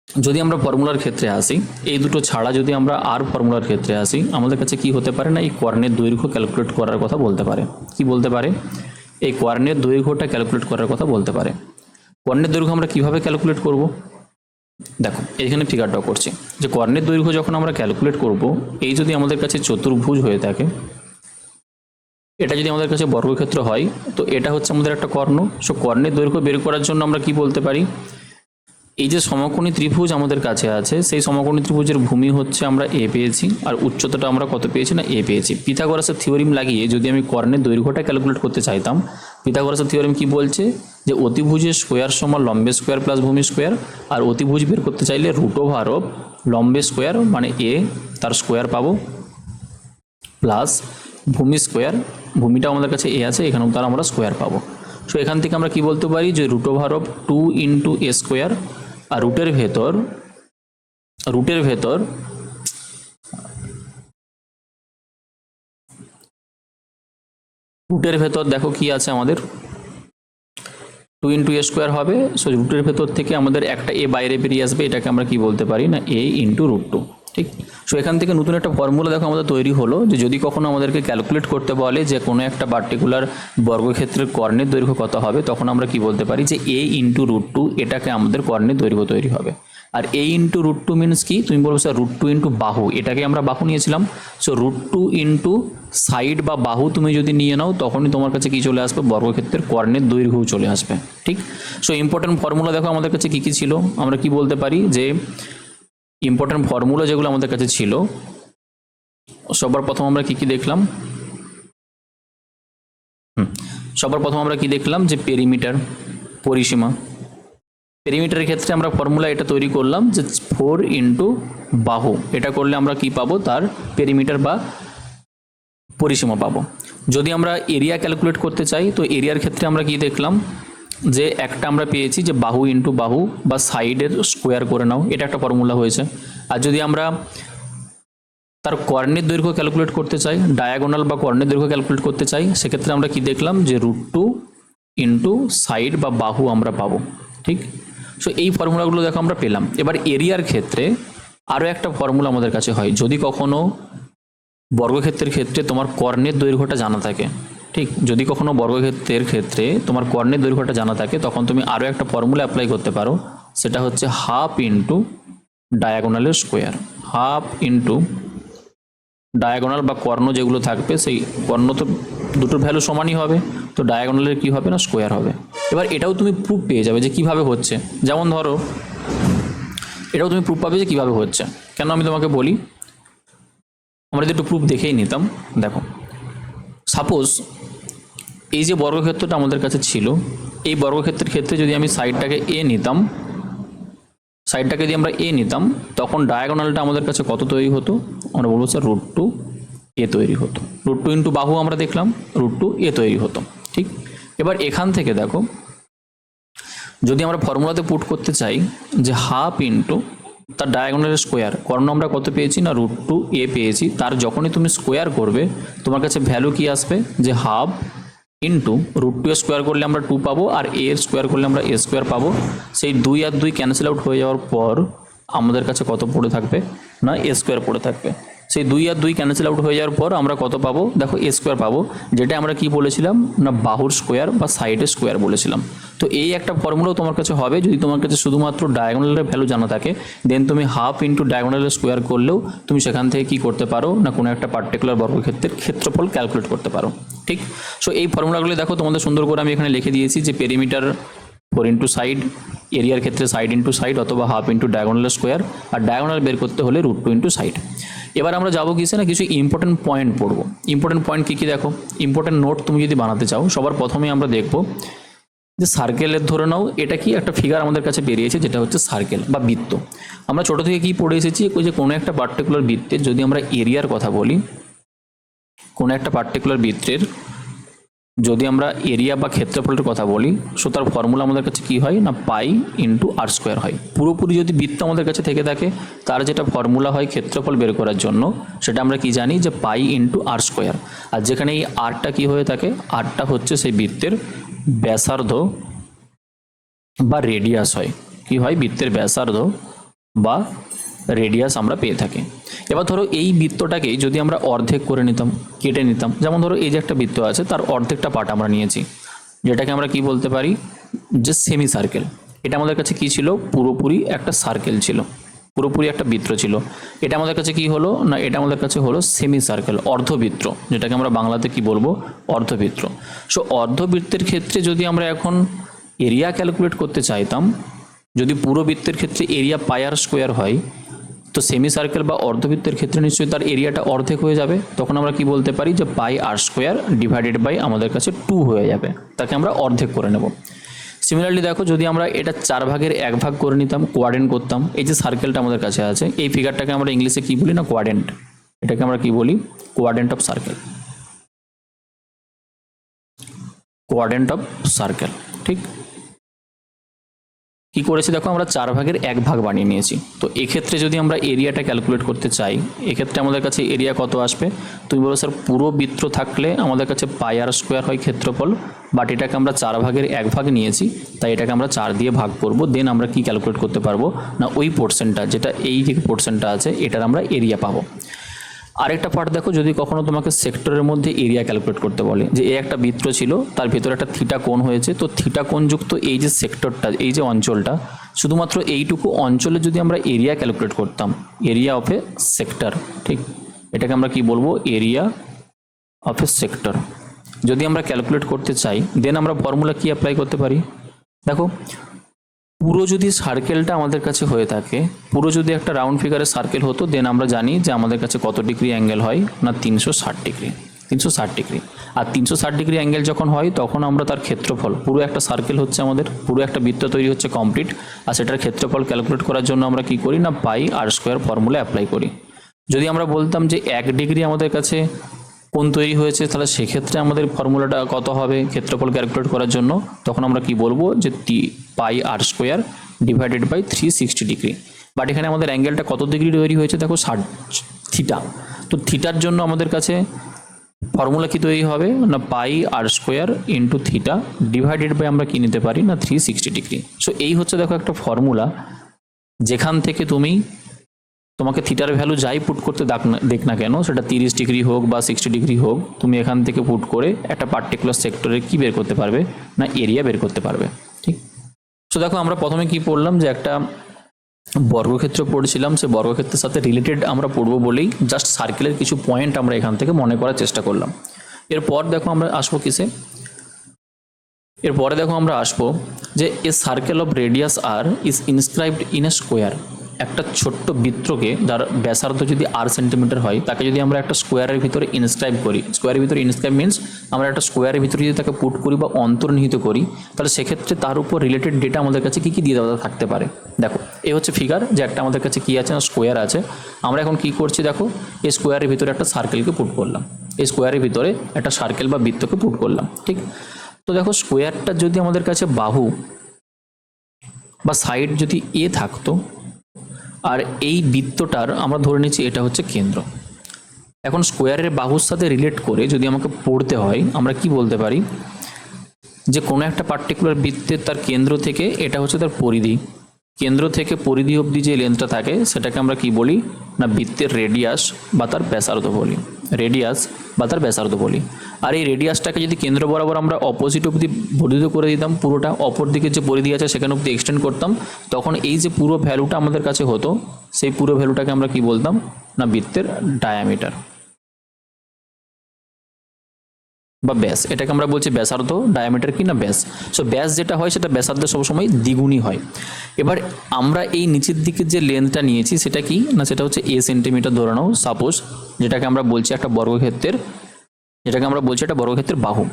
যদি আমরা ফর্মুলার ক্ষেত্রে আসি, এই দুটো ছাড়া যদি আমরা আর ফর্মুলার ক্ষেত্রে আসি, আমাদের কাছে কি হতে পারে না এই কর্ণের দৈর্ঘ্য ক্যালকুলেট করার কথা বলতে পারে। কি বলতে পারে, এই কর্ণের দৈর্ঘ্যটা ক্যালকুলেট করার কথা বলতে পারে। কর্ণের দৈর্ঘ্য আমরা কিভাবে ক্যালকুলেট করব, দেখো এখানে ফিগার ড্র করছি যে কর্ণের দৈর্ঘ্য যখন আমরা ক্যালকুলেট করব, এই যদি আমাদের কাছে চতুর্ভুজ হয়ে থাকে, এটা যদি আমাদের কাছে বর্গক্ষেত্র হয়, তো এটা হচ্ছে আমাদের একটা কর্ণ। সো কর্ণের দৈর্ঘ্য বের করার জন্য আমরা কি বলতে পারি, এই যে সমকোণী ত্রিভুজ আমাদের কাছে আছে, সেই সমকোণী ত্রিভুজের ভূমি হচ্ছে আমরা এ পেয়েছি, আর উচ্চতাটা আমরা কত পেয়েছি না এ পেয়েছি। পিথাগোরাসের থিওরিম লাগিয়ে যদি আমি কর্ণের দৈর্ঘ্যটা ক্যালকুলেট করতে চাইতাম, পিথাগোরাসের থিওরিম কি বলছে যে অতিভুজের স্কোয়ার সমান লম্বের স্কোয়ার প্লাস ভূমি স্কোয়ার, আর অতিভুজ বের করতে চাইলে রুট ওভার অফ লম্বের স্কোয়ার মানে এ তার স্কোয়ার পাবো প্লাস ভূমি স্কোয়ার, ভূমিটাও আমাদের কাছে এ আছে, এখানেও তার আমরা স্কোয়ার পাবো। সো এখান থেকে আমরা কি বলতে পারি যে root over of 2 into a square, আর রুটের ভেতর দেখো কি আছে আমাদের 2 ইন্টু এ স্কোয়ার হবে। সো রুটের ভেতর থেকে আমাদের একটা এ বাইরে বেরিয়ে আসবে, এটাকে আমরা কি বলতে পারি না এ ইন্টু রুট 2, ঠিক। সো এখান থেকে নতুন একটা ফর্মুলা দেখো আমাদের তৈরি হলো যে যদি কখনো আমাদেরকে ক্যালকুলেট করতে বলে যে কোনো একটা পার্টিকুলার বর্গক্ষেত্রের কর্ণের দৈর্ঘ্য কত হবে, তখন আমরা কি বলতে পারি যে এ ইন্টু রুট 2, এটাকে আমাদের কর্ণের দৈর্ঘ্য তৈরি হবে। আর এ ইন্টু রুট 2 মিনস কি, তুমি বলবো স্যার রুট 2 ইন্টু বাহু, এটাকে আমরা বাহু নিয়েছিলাম। সো রুট 2 ইন্টু সাইড বা বাহু তুমি যদি নিয়ে নাও, তখনই তোমার কাছে কি চলে আসবে, বর্গক্ষেত্রের কর্ণের দৈর্ঘ্যও চলে আসবে, ঠিক। সো ইম্পর্টেন্ট ফর্মুলা দেখো আমাদের কাছে কি কি ছিল, আমরা কি বলতে পারি যে ইম্পর্টেন্ট ফর্মুলা যেগুলো আমাদের কাছে ছিল, সবার প্রথম আমরা কি দেখলাম, যে পেরিমিটার, পরিসীমা। পেরিমিটারের ক্ষেত্রে আমরা ফর্মুলা এটা তৈরি করলাম যে 4 ইন্টু বাহু, এটা করলে আমরা কি পাবো, তার পেরিমিটার বা পরিসীমা পাবো। যদি আমরা এরিয়া ক্যালকুলেট করতে চাই, তো এরিয়ার ক্ষেত্রে আমরা কি দেখলাম যে একটা আমরা পেয়েছি যে বাহু ইন্টু বাহু বা সাইডের স্কোয়ার করে নাও, এটা একটা ফর্মুলা হয়েছে। আর যদি আমরা তার কর্ণের দৈর্ঘ্য ক্যালকুলেট করতে চাই, ডায়াগোনাল বা কর্ণের দৈর্ঘ্য ক্যালকুলেট করতে চাই, সেক্ষেত্রে আমরা কি দেখলাম যে রুট 2 ইন্টু সাইড বা বাহু আমরা পাবো, ঠিক। সো এই ফর্মুলাগুলো দেখো আমরা পেলাম। এবার এরিয়ার ক্ষেত্রে আরও একটা ফর্মুলা আমাদের কাছে হয়, যদি কখনো বর্গক্ষেত্রের ক্ষেত্রে তোমার কর্ণের দৈর্ঘ্যটা জানা থাকে, ঠিক। যদি কখনো বর্গক্ষেত্রের ক্ষেত্রে তোমার কর্ণের দৈর্ঘ্যটা জানা থাকে, তখন তুমি আরও একটা ফর্মুলা অ্যাপ্লাই করতে পারো, সেটা হচ্ছে হাফ ইন্টু ডায়াগোনালের স্কোয়ার। হাফ ইন্টু ডায়াগোনাল বা কর্ণ যেগুলো থাকবে, সেই কর্ণ তো দুটোর ভ্যালু সমানই হবে, তো ডায়াগোনালের কি হবে না স্কোয়ার হবে। এবার এটাও তুমি প্রুফ পেয়ে যাবে যে কিভাবে হচ্ছে, যেমন ধরো এটাও তুমি প্রুফ পাবে যে কিভাবে হচ্ছে। কেন আমি তোমাকে বলি, আমরা যদি একটু প্রুফ দেখেই নিতাম। দেখো সাপোজ এই যে বর্গক্ষেত্রটা আমাদের কাছে ছিল, এই বর্গক্ষেত্রের ক্ষেত্রে যদি আমি সাইডটাকে যদি আমরা এ নিতাম, তখন ডায়াগোনালটা আমাদের কাছে কত তৈরি হতো, আমরা বলবো স্যার রুট 2 এ তৈরি হতো। রুট 2 ইন্টু বাহু আমরা দেখলাম, রুট 2 এ তৈরি হতো, ঠিক। এবার এখান থেকে দেখো যদি আমরা ফর্মুলাতে পুট করতে চাই যে হাফ ইন্টু তার ডায়াগোনালের স্কোয়ার, কর্ণ আমরা কত পেয়েছি না রুট 2 এ পেয়েছি, তার যখনই তুমি স্কোয়ার করবে তোমার কাছে ভ্যালু কি আসবে যে হাফ ইন্টু রুট 2 স্কোয়ার করলে আমরা 2 পাবো, আর এ এর স্কোয়ার করলে আমরা এ স্কোয়ার পাবো। সেই 2 আর 2 ক্যান্সেল আউট হয়ে যাওয়ার পর আমাদের কাছে কত পড়ে থাকবে না এ স্কোয়ার পড়ে থাকবে। সেই 2 আর 2 ক্যান্সেল আউট হয়ে যাওয়ার পর আমরা কত পাবো, দেখো এ স্কোয়ার পাবো, যেটা আমরা কি বলেছিলাম না বাহুর স্কোয়ার বা সাইডের স্কোয়ার বলেছিলাম। তো এই একটা ফর্মুলাও তোমার কাছে হবে, যদি তোমার কাছে শুধুমাত্র ডায়াগোনালের ভ্যালু জানা থাকে, দেন তুমি হাফ ইন্টু ডায়াগোনালের স্কোয়ার করলেও তুমি সেখান থেকে কি করতে পারো না কোনো একটা পার্টিকুলার বর্গক্ষেত্রের ক্ষেত্রফল ক্যালকুলেট করতে পারো, ঠিক। সো এই ফর্মুলাগুলো দেখো তোমাদের সুন্দর করে আমি এখানে লিখে দিয়েছি যে পেরিমিটার 4 ইন্টু সাইড, এরিয়ার ক্ষেত্রে সাইড ইন্টু সাইড অথবা হাফ ইন্টু ডায়াগোনালের স্কোয়ার, আর ডায়াগোনাল বের করতে হলে রুট 2 ইন্টু সাইড। এবার আমরা যাবো কিসে না কিছু ইম্পর্টেন্ট পয়েন্ট পড়বো। ইম্পর্টেন্ট পয়েন্ট কী কী দেখো, ইম্পর্টেন্ট নোট তুমি যদি বানাতে চাও, সবার প্রথমে আমরা দেখবো যে সার্কেলের ধরে নাও এটা কি একটা ফিগার আমাদের কাছে বেরিয়েছে, যেটা হচ্ছে সার্কেল বা বৃত্ত। আমরা ছোটো থেকে কি পড়ে এসেছি যে কোনো একটা পার্টিকুলার বৃত্তের যদি আমরা এরিয়ার কথা বলি, কোনো একটা পার্টিকুলার বৃত্তের যদি আমরা এরিয়া বা ক্ষেত্রফলের কথা বলি, সো তার ফর্মুলা আমাদের কাছে কি হয় না পাই ইন্টু আর স্কোয়ার হয়। পুরোপুরি যদি বৃত্ত আমাদের কাছে থেকে থাকে, তার যেটা ফর্মুলা হয় ক্ষেত্রফল বের করার জন্য, সেটা আমরা কি জানি যে পাই ইন্টু আর স্কোয়ার। আর যেখানে এই আরটা কি হয়ে থাকে, আরটা হচ্ছে সেই বৃত্তের ব্যাসার্ধ বা রেডিয়াস হয়। কি হয়, বৃত্তের ব্যাসার্ধ বা রেডিয়াস আমরা পেয়ে থাকি। এবার ধরো এই বৃত্তটাকে যদি আমরা অর্ধেক করে নিতাম, কেটে নিতাম, যেমন ধরো এই যে একটা বৃত্ত আছে, তার অর্ধেকটা পার্ট আমরা নিয়েছি, যেটাকে আমরা কি বলতে পারি যে সেমি সার্কেল। এটা আমাদের কাছে কি ছিল, পুরোপুরি একটা সার্কেল ছিল, পুরোপুরি একটা বৃত্ত ছিল। এটা আমাদের কাছে কি হলো না, এটা আমাদের কাছে হলো সেমি সার্কেল, অর্ধবৃত্ত, যেটাকে আমরা বাংলাতে কি বলবো অর্ধবৃত্ত। সো অর্ধবৃত্তের ক্ষেত্রে যদি আমরা এখন এরিয়া ক্যালকুলেট করতে চাইতাম, যদি পুরো বৃত্তের ক্ষেত্রে এরিয়া পাই আর স্কোয়ার হয়, তো সেমি সার্কেল বা অর্ধবৃত্তের ক্ষেত্রে নিশ্চয়ই তার এরিয়াটা অর্ধেক হয়ে যাবে। তখন আমরা কি বলতে পারি যে pi r square divided by আমাদের কাছে 2 হয়ে যাবে, তাকে আমরা অর্ধেক করে নেব। সিমিলারলি দেখো, যদি আমরা এটা 4 ভাগের 1 ভাগ করে নিতাম, কোয়াড্রেন্ট করতাম, এই যে সার্কেলটা আমাদের কাছে আছে, এই ফিগারটাকে আমরা ইংলিশে কি বলি না কোয়াড্রেন্ট, এটাকে আমরা কি বলি quadrant of circle, quadrant of circle. ঠিক কি করেছি দেখো, আমরা 4 ভাগের 1 ভাগ বানিয়ে নিয়েছি। তো এক্ষেত্রে যদি আমরা এরিয়াটা ক্যালকুলেট করতে চাই, এক্ষেত্রে আমাদের কাছে এরিয়া কত আসবে? তুমি বলো স্যার পুরো বৃত্ত থাকলে আমাদের কাছে পাই আর স্কোয়ার হয় ক্ষেত্রফল, বাট এটাকে আমরা 4 ভাগের 1 ভাগ নিয়েছি, তাই এটাকে আমরা 4 দিয়ে ভাগ করব। দেন আমরা কি ক্যালকুলেট করতে পারবো না ওই পোর্শনটা, যেটা এই যে পোর্শনটা আছে, এটার আমরা এরিয়া পাবো। আরেকটা পার্ট দেখো, যদি কখনো তোমাকে সেক্টরের মধ্যে এরিয়া ক্যালকুলেট করতে বলে, যে এই একটা বৃত্ত ছিল, তার ভিতরে একটা থিটা কোণ হয়েছে, তো থিটা কোণযুক্ত এই যে সেক্টরটা, এই যে অঞ্চলটা, শুধুমাত্র এইটুকু অঞ্চলে যদি আমরা এরিয়া ক্যালকুলেট করতাম, এরিয়া অফ এ সেক্টর, ঠিক এটাকে আমরা কি বলবো এরিয়া অফ এ সেক্টর, যদি আমরা ক্যালকুলেট করতে চাই, দেন আমরা ফর্মুলা কি অ্যাপ্লাই করতে পারি? দেখো, পুরো যদি সার্কেলটা আমাদের কাছে হয়ে থাকে, পুরো যদি একটা রাউন্ড ফিগারের সার্কেল হতো, দেন আমরা জানি যে আমাদের কাছে কত ডিগ্রি অ্যাঙ্গেল হয় না 360 ডিগ্রি, 360 ডিগ্রি। আর 360 ডিগ্রি অ্যাঙ্গেল যখন হয়, তখন আমরা তার ক্ষেত্রফল, পুরো একটা সার্কেল হচ্ছে আমাদের, পুরো একটা বৃত্ত তৈরি হচ্ছে কমপ্লিট, আর সেটার ক্ষেত্রফল ক্যালকুলেট করার জন্য আমরা কি করি না pi r square formula apply করি। যদি আমরা বলতাম যে 1 ডিগ্রি আমাদের কাছে কোণ তৈরি হয়েছে, তাহলে সেক্ষেত্রে আমাদের ফর্মুলাটা কত হবে ক্ষেত্রফল ক্যালকুলেট করার জন্য? তখন আমরা কি বলবো যে pi r square divided by 360 degree. But এখানে আমাদের অ্যাঙ্গেলটা কত ডিগ্রি তৈরি হয়েছে দেখো, 60 থিটা। তো থিটার জন্য আমাদের কাছে ফর্মুলা কি তৈরি হবে না pi r square into theta divided by আমরা কি নিতে পারি না 360 ডিগ্রি। সো এই হচ্ছে দেখো একটা ফর্মুলা, যেখান থেকে তোমাকে থিটার ভ্যালু যাই পুট করতে দেখ না কেন, সেটা 30 ডিগ্রি হোক বা 60 ডিগ্রি হোক, তুমি এখান থেকে পুট করে একটা পার্টিকুলার সেক্টরে কি বের করতে পারবে না এরিয়া বের করতে পারবে। ঠিক, সো দেখো আমরা প্রথমে কি পড়লাম, যে একটা বর্গক্ষেত্র পড়ছিলাম, সে বর্গক্ষেত্রের সাথে রিলেটেড আমরা পড়বো বলেই জাস্ট সার্কেলের কিছু পয়েন্ট আমরা এখান থেকে মনে করার চেষ্টা করলাম। এরপর দেখো আমরা আসবো কিসে, এরপরে দেখো আমরা আসবো যে a circle of radius R is inscribed in a square. একটা ছোট্ট বৃত্তকে, যার ব্যাসার্ধ যদি আর সেন্টিমিটার হয়, তাকে যদি আমরা একটা স্কোয়ারের ভিতরে ইনস্ক্রাইব করি, স্কোয়ারের ভিতরে ইনস্ক্রাইব মিনস আমরা একটা স্কোয়ারের ভিতরে যদি তাকে পুট করি বা অন্তর্নিহিত করি, তাহলে সেক্ষেত্রে তার উপর রিলেটেড ডেটা আমাদের কাছে কী কী দিয়ে দেওয়া থাকতে পারে। দেখো, এই হচ্ছে ফিগার, যে একটা আমাদের কাছে কী আছে না স্কোয়ার আছে। আমরা এখন কি করছি দেখো, এই স্কোয়ারের ভিতরে একটা সার্কেলকে পুট করলাম, এই স্কোয়ারের ভিতরে একটা সার্কেল বা বৃত্তকে পুট করলাম। ঠিক, তো দেখো স্কোয়ারটা যদি আমাদের কাছে বাহু বা সাইড যদি এ থাকতো, আর এই বৃত্তটার আমরা ধরে নিচ্ছি এটা হচ্ছে কেন্দ্র। এখন স্কোয়ারের বাহুর সাথে রিলেট করে যদি আমাকে পড়তে হয়, আমরা কি বলতে পারি যে কোনো একটা পার্টিকুলার বৃত্তের তার কেন্দ্র থেকে, এটা হচ্ছে তার পরিধি, কেন্দ্র থেকে পরিধি অবধি যে লেন্থটা থাকে সেটাকে আমরা কি বলি না বৃত্তের রেডিয়াস বা তার ব্যাসার্ধ বলি, রেডিয়াস বা তার ব্যাসার্ধ বলি। আর এই রেডিয়াসটাকে যদি কেন্দ্র বরাবর আমরা অপোজিট অবধি বর্ধিত করে দিতাম, পুরোটা অপর দিকে যে পরিধি আছে সেখানে অবধি এক্সটেন্ড করতাম, তখন এই যে পুরো ভ্যালুটা আমাদের কাছে হতো, সেই পুরো ভ্যালুটাকে আমরা কি বলতাম না বৃত্তের ডায়ামিটার বা ব্যাস। এটাকে আমরা বলছি ব্যাসার্ধ, ডায়ামিটার কি না ব্যাস। সো ব্যাস যেটা হয় সেটা ব্যাসার্ধের সবসময় দ্বিগুণই হয়। এবার আমরা এই নিচের দিকে যে লেন্থটা নিয়েছি সেটা কি না, সেটা হচ্ছে এ সেন্টিমিটার ধরে নাও সাপোজ, যেটাকে আমরা বলছি একটা বর্গক্ষেত্রের, যেটাকে আমরা বলছি একটা বর্গক্ষেত্রের বাহু।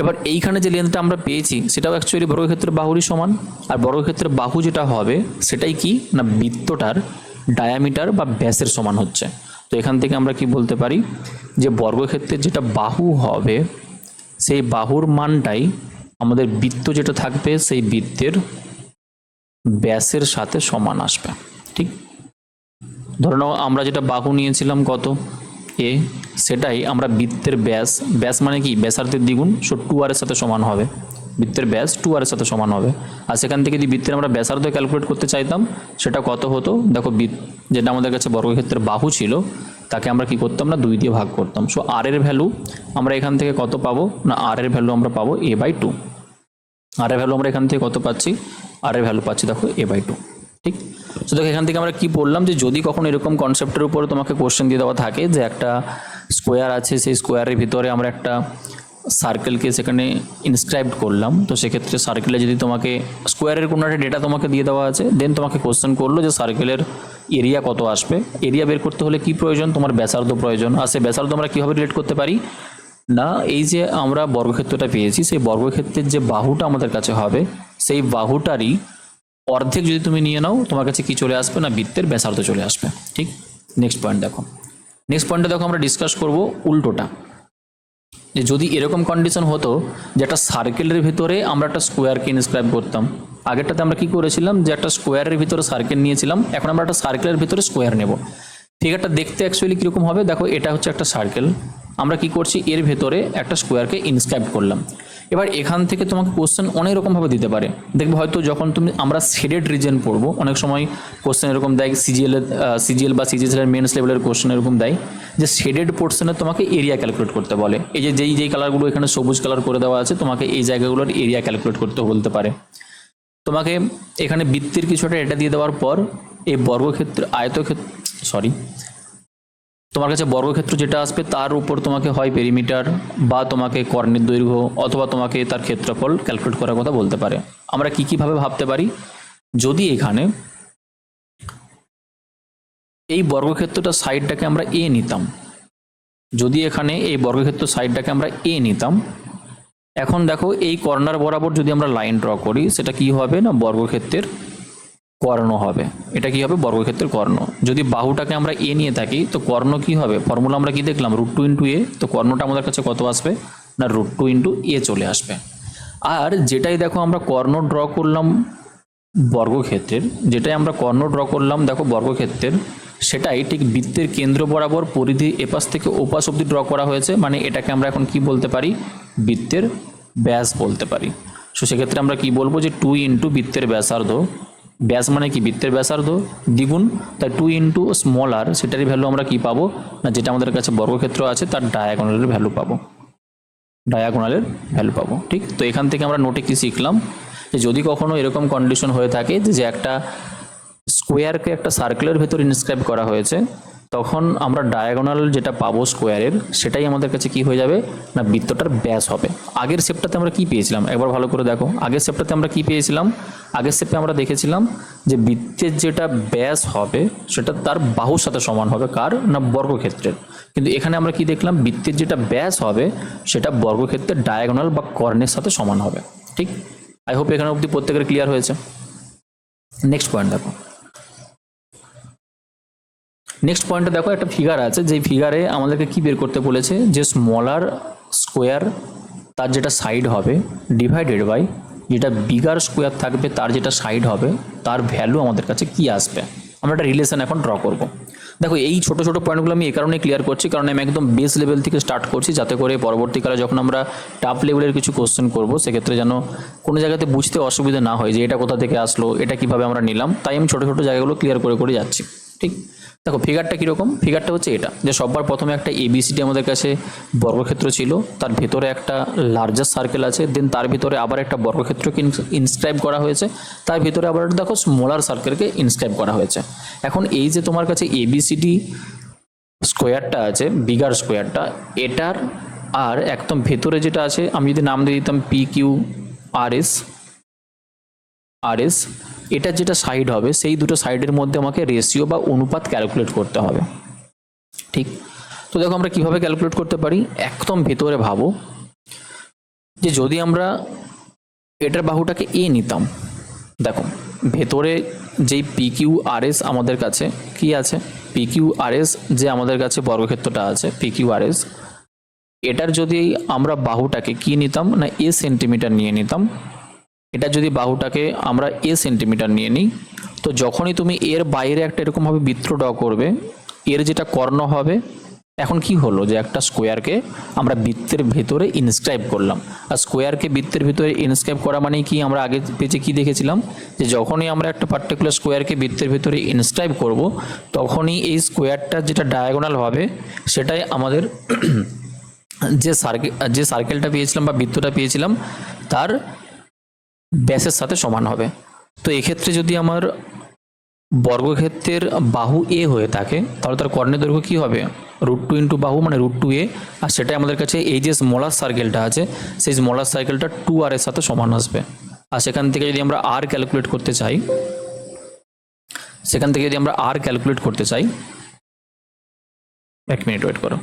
এবার এইখানে যে লেন্থটা আমরা পেয়েছি সেটাও অ্যাকচুয়ালি বর্গক্ষেত্রের বাহুরই সমান, আর বর্গক্ষেত্রের বাহু যেটা হবে সেটাই কি না বৃত্তটার ডায়ামিটার বা ব্যাসের সমান হচ্ছে। তো এখান থেকে আমরা কি বলতে পারি যে বর্গক্ষেত্রের যেটা বাহু হবে, সেই বাহুর মানটাই আমাদের বৃত্ত যেটা থাকবে সেই বৃত্তের ব্যাসের সাথে সমান আসবে। ঠিক, ধরে নাও আমরা যেটা বাহু নিয়েছিলাম কত এ, সেটাই আমরা বৃত্তের ব্যাস, ব্যাস মানে কি ব্যাসার্ধের দ্বিগুণ, সো 2r এর সাথে সমান হবে, বৃত্তের ব্যাস 2r এর সাথে সমান হবে। আর সেখান থেকে যদি বৃত্তের আমরা ব্যাসার্ধ ক্যালকুলেট করতে চাইতাম, সেটা কত হতো দেখো, যেটা আমাদের কাছে বর্গক্ষেত্রের বাহু ছিল তাকে আমরা কি করতাম না 2 দিয়ে ভাগ করতাম। সো আর এর ভ্যালু আমরা এখান থেকে কত পাবো না, আর এর ভ্যালু আমরা পাবো a/2। আর এর ভ্যালু আমরা এখান থেকে কত পাচ্ছি, আর এর ভ্যালু পাচ্ছি দেখো a/2। ঠিক, তো দেখো এখান থেকে আমরা কি পড়লাম, যে যদি কখনো এরকম কনসেপ্টের উপরে তোমাকে কোশ্চেন দিয়ে দেওয়া থাকে যে একটা স্কোয়ার আছে, সেই স্কোয়ারের ভিতরে আমরা একটা সার্কেলকে সেখানে ইনস্ক্রাইব করলাম, তো সেক্ষেত্রে সার্কেলে যদি তোমাকে স্কোয়ারের কোনো একটা ডেটা তোমাকে দিয়ে দেওয়া আছে, দেন তোমাকে কোশ্চেন করলো যে সার্কেলের এরিয়া কত আসবে। এরিয়া বের করতে হলে কি প্রয়োজন, তোমার ব্যাসার্ধ প্রয়োজন। আর সেই ব্যাসার্ধ আমরা কীভাবে রিলেট করতে পারি না, এই যে আমরা বর্গক্ষেত্রটা পেয়েছি, সেই বর্গক্ষেত্রের যে বাহুটা আমাদের কাছে হবে, সেই বাহুটারই অর্ধেক যদি তুমি নিয়ে নাও, তোমার কাছে কি চলে আসবে না, বৃত্তের ব্যাসার্ধ চলে আসবে। ঠিক, নেক্সট পয়েন্ট দেখো। নেক্সট পয়েন্টে দেখো আমরা ডিসকাস করব উল্টোটা, যে যদি এরকম কন্ডিশন হতো যে একটা সার্কেলের ভিতরে আমরা একটা স্কোয়ারকে ইনস্ক্রাইব করতাম। আগেরটাতে আমরা কি করেছিলাম, যে একটা স্কোয়ারের ভিতরে সার্কেল নিয়েছিলাম, এখন আমরা একটা সার্কেলের ভিতরে স্কোয়ার নেব। ফিগারটা দেখতে অ্যাকচুয়ালি কীরকম হবে, দেখো এটা হচ্ছে একটা সার্কেল, আমরা কি করছি এর ভেতরে একটা স্কোয়ারকে ইনস্ক্রাইব করলাম। এবার এখান থেকে তোমাকে কোশ্চেন অনেক রকমভাবে দিতে পারে। দেখবে হয়তো যখন আমরা শেডেড রিজন পড়বো, অনেক সময় কোশ্চেন এরকম দেয়, সিজিএল বা সিজিএল মেন্স লেভেলের কোশ্চেন এরকম দেয় যে শেডেড পোর্শনে তোমাকে এরিয়া ক্যালকুলেট করতে বলে। এই যে যেই কালারগুলো এখানে সবুজ কালার করে দেওয়া আছে, তোমাকে এই জায়গাগুলোর এরিয়া ক্যালকুলেট করতে বলতে পারে। তোমাকে এখানে বৃত্তের কিছুটা এটা দিয়ে দেওয়ার পর এই বর্গক্ষেত্র তোমার কাছে বর্গক্ষেত্র যেটা আসবে তার উপর তোমাকে হয় পেরিমিটার বা তোমাকে কর্ণের দৈর্ঘ্য অথবা তোমাকে তার ক্ষেত্রফল ক্যালকুলেট করার কথা বলতে পারে। আমরা কীভাবে ভাবতে পারি, যদি এখানে এই বর্গক্ষেত্রটা সাইডটাকে আমরা এ নিতাম, যদি এখানে এই বর্গক্ষেত্র সাইডটাকে আমরা এ নিতাম, এখন দেখো এই কর্নার বরাবর যদি আমরা লাইন ড্র করি, সেটা কি হবে না, বর্গক্ষেত্রের কর্ণ হবে। এটা কি হবে, বর্গক্ষেত্রের কর্ণ। যদি বাহুটাকে আমরা এ নিয়ে থাকি, তো কর্ণ কি হবে, ফর্মুলা আমরা কি দেখলাম, √2 × a। তো কর্ণটা আমাদের কাছে কত আসবে না, √2 × a চলে আসবে। আর যেটাই দেখো আমরা কর্ণ ড্র করলাম বর্গক্ষেত্রের, যেটাই আমরা কর্ণ ড্র করলাম দেখো বর্গক্ষেত্রের, সেটাই ঠিক বৃত্তের কেন্দ্র বরাবর পরিধি এপাশ থেকে ওপাশ অবধি ড্র করা হয়েছে। মানে এটাকে আমরা এখন কি বলতে পারি, বৃত্তের ব্যাস বলতে পারি। সো সেক্ষেত্রে আমরা কি বলবো, যে 2 × বৃত্তের ব্যাসার্ধ, ব্যাস মানে কি বৃত্তের ব্যাসার্ধ দ্বিগুণ, তাই 2 × স্মল আর, সেটারই ভ্যালু আমরা কি পাবো না, যেটা আমাদের কাছে বর্গক্ষেত্র আছে তার ডায়াগোনালের ভ্যালু পাবো, ডায়াগোনালের ভ্যালু পাবো। ঠিক, তো এখান থেকে আমরা নোটে কি শিখলাম, যে যদি কখনো এরকম কন্ডিশন হয়ে থাকে যে একটা স্কোয়ারকে একটা সার্কেলের ভেতর ইনস্ক্রাইব করা হয়েছে, তখন আমরা ডায়াগোনাল যেটা পাবো স্কোয়ারের, সেটাই আমাদের কাছে কি হয়ে যাবে না, বৃত্তটার ব্যাস হবে। আগের স্টেপটাতে আমরা কি পেয়েছিলাম, একবার ভালো করে দেখো, আগের স্টেপটাতে আমরা কি পেয়েছিলাম, আগের স্টেপে আমরা দেখেছিলাম যে বৃত্তের যেটা ব্যাস হবে সেটা তার বাহুর সাথে সমান হবে, কার না, বর্গক্ষেত্রের। কিন্তু এখানে আমরা কি দেখলাম, বৃত্তের যেটা ব্যাস হবে সেটা বর্গক্ষেত্রের ডায়াগোনাল বা কর্ণের সাথে সমান হবে। ঠিক, আই হোপ এখানে অবধি প্রত্যেকের ক্লিয়ার হয়েছে। নেক্সট পয়েন্ট দেখো, নেক্সট পয়েন্টে দেখো একটা ফিগার আছে, যেই ফিগারে আমাদেরকে কি বের করতে বলেছে, যে স্মলার স্কোয়ার তার যেটা সাইড হবে ডিভাইডেড বাই যেটা বিগার স্কোয়ার থাকবে তার যেটা সাইড হবে, তার ভ্যালু আমাদের কাছে কি আসবে। আমরা একটা রিলেশন এখন ড্র করব। দেখো এই ছোট ছোট পয়েন্টগুলো আমি এই কারণে ক্লিয়ার করছি, কারণ আমি একদম বেস লেভেল থেকে স্টার্ট করছি, যাতে করে পরবর্তীকালে যখন আমরা টপ লেভেলের কিছু কোশ্চেন করব, সেক্ষেত্রে যেন কোনো জায়গাতে বুঝতে অসুবিধা না হয় যে এটা কোথা থেকে আসলো, এটা কিভাবে আমরা নিলাম। তাই আমি ছোট ছোট জায়গাগুলো ক্লিয়ার করে করে যাচ্ছি। ঠিক, দেখো ফিগারটা কীরকম, ফিগারটা হচ্ছে এটা, যে সবার প্রথমে একটা এবিসিডি আমাদের কাছে বর্গক্ষেত্র ছিল, তার ভেতরে একটা লার্জার সার্কেল আছে, দেন তার ভিতরে আবার একটা বর্গক্ষেত্রকে ইনস্ক্রাইব করা হয়েছে, তার ভিতরে আবার দেখো স্মলার সার্কেলকে ইনস্ক্রাইব করা হয়েছে। এখন এই যে তোমার কাছে এবিসিডি স্কোয়ারটা আছে, বিগার স্কোয়ারটা, এটার আর একদম ভেতরে যেটা আছে, আমি যদি নাম দিয়ে দিতাম PQRS, এটার যেটা সাইড হবে, সেই দুটো সাইডের মধ্যে আমাকে রেশিও বা অনুপাত ক্যালকুলেট করতে হবে। ঠিক, তো দেখো আমরা কিভাবে ক্যালকুলেট করতে পারি, একদম ভেতরে ভাবো, যে যদি আমরা এটার বাহুটাকে এ নিতাম, দেখো ভেতরে যেই PQRS আমাদের কাছে কি আছে, PQRS যে আমাদের কাছে বর্গক্ষেত্রটা আছে PQRS, এটার যদি আমরা বাহুটাকে কি নিতাম না, এ সেন্টিমিটার নিয়ে নিতাম, এটা যদি বাহুটাকে আমরা এ সেন্টিমিটার নিয়ে নিই, তো যখনই তুমি এর বাইরে একটা এরকমভাবে বৃত্ত ড্র করবে, এর যেটা কর্ণ হবে, এখন কি হলো, যে একটা স্কোয়ারকে আমরা বৃত্তের ভেতরে ইনস্ক্রাইব করলাম। আর স্কোয়ারকে বৃত্তের ভিতরে ইনস্ক্রাইব করা মানে কি, আমরা আগে পেজে কি দেখেছিলাম, যে যখনই আমরা একটা পার্টিকুলার স্কোয়ারকে বৃত্তের ভিতরে ইনস্ক্রাইব করব, তখনই এই স্কোয়ারটা যেটা ডায়াগোনাল হবে, সেটাই আমাদের যে সার্কেলটা পেয়েছিলাম বা বৃত্তটা পেয়েছিলাম তার ব্যাসের সাথে সমান হবে। তো এক্ষেত্রে যদি আমার বর্গক্ষেত্রের বাহু এ হয়ে থাকে, তাহলে তার কর্ণের দৈর্ঘ্য কি হবে, √2 ইন্টু বাহু মানে √2a, আর সেটাই আমাদের কাছে এই যে স্মলার সার্কেলটা আছে সেই স্মলার সার্কেলটা 2r এর সাথে সমান আসবে। আর সেখান থেকে যদি আমরা r ক্যালকুলেট করতে চাই, এক মিনিট ওয়েট করো।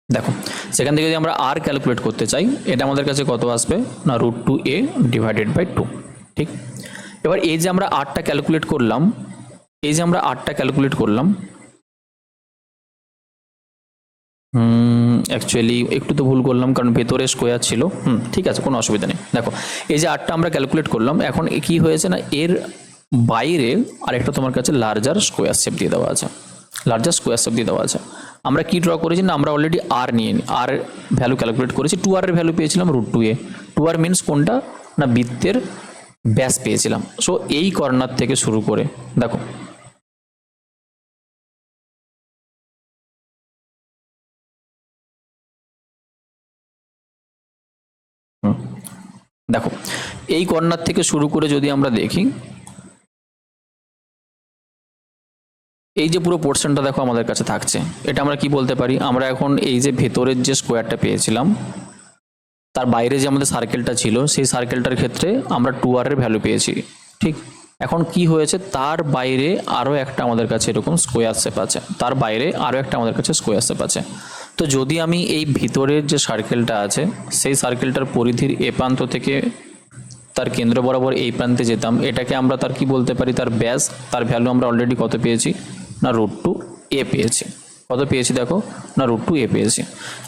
দেখো সেখান থেকে যদি আমরা r ক্যালকুলেট করতে চাই, এটা আমাদের কাছে কত আসবে না √2a ডিভাইডেড বাই 2। ঠিক, এবার এই যে আমরা rটা ক্যালকুলেট করলাম, অ্যাকচুয়ালি একটু তো ভুল করলাম কারণ ভেতরে স্কোয়ার ছিল। ঠিক আছে, কোনো অসুবিধা নেই। দেখো এই যে আটটা আমরা ক্যালকুলেট করলাম, এখন কি হয়েছে না এর বাইরে আরেকটা তোমার কাছে লার্জার স্কোয়ার শেপ দিয়ে দেওয়া আছে। আমরা কি ড্র করেছি না, আমরা অলরেডি আর নিয়ে আর ভ্যালু ক্যালকুলেট করেছি। 2r এর ভ্যালু পেয়েছিলাম √2a। 2r মিনস কোনটা না বৃত্তের ব্যাস পেয়েছিলাম। সো এই কর্নার থেকে শুরু করে দেখো দেখো এই কর্নার থেকে শুরু করে যদি আমরা দেখি, এই যে পুরো পোর্শনটা দেখো আমাদের কাছে থাকছে, এটা আমরা কি বলতে পারি, আমরা এখন এই যে ভেতরের যে স্কোয়ারটা পেয়েছিলাম তার বাইরে যে আমাদের সার্কেলটা ছিল সেই সার্কেলটার ক্ষেত্রে আমরা 2r এর ভ্যালু পেয়েছি। ঠিক, এখন কি হয়েছে তার বাইরে আরও একটা আমাদের কাছে এরকম স্কোয়ার শেপ আছে। তো যদি আমি এই ভিতরের যে সার্কেলটা আছে সেই সার্কেলটার পরিধির এ প্রান্ত থেকে তার কেন্দ্র বরাবর এই প্রান্তে যেতাম, এটাকে আমরা তার কি বলতে পারি, তার ব্যাস, তার ভ্যালু আমরা অলরেডি কত পেয়েছি না √2a পেয়েছি। কত পেয়েছি দেখো না √2a পেয়েছি।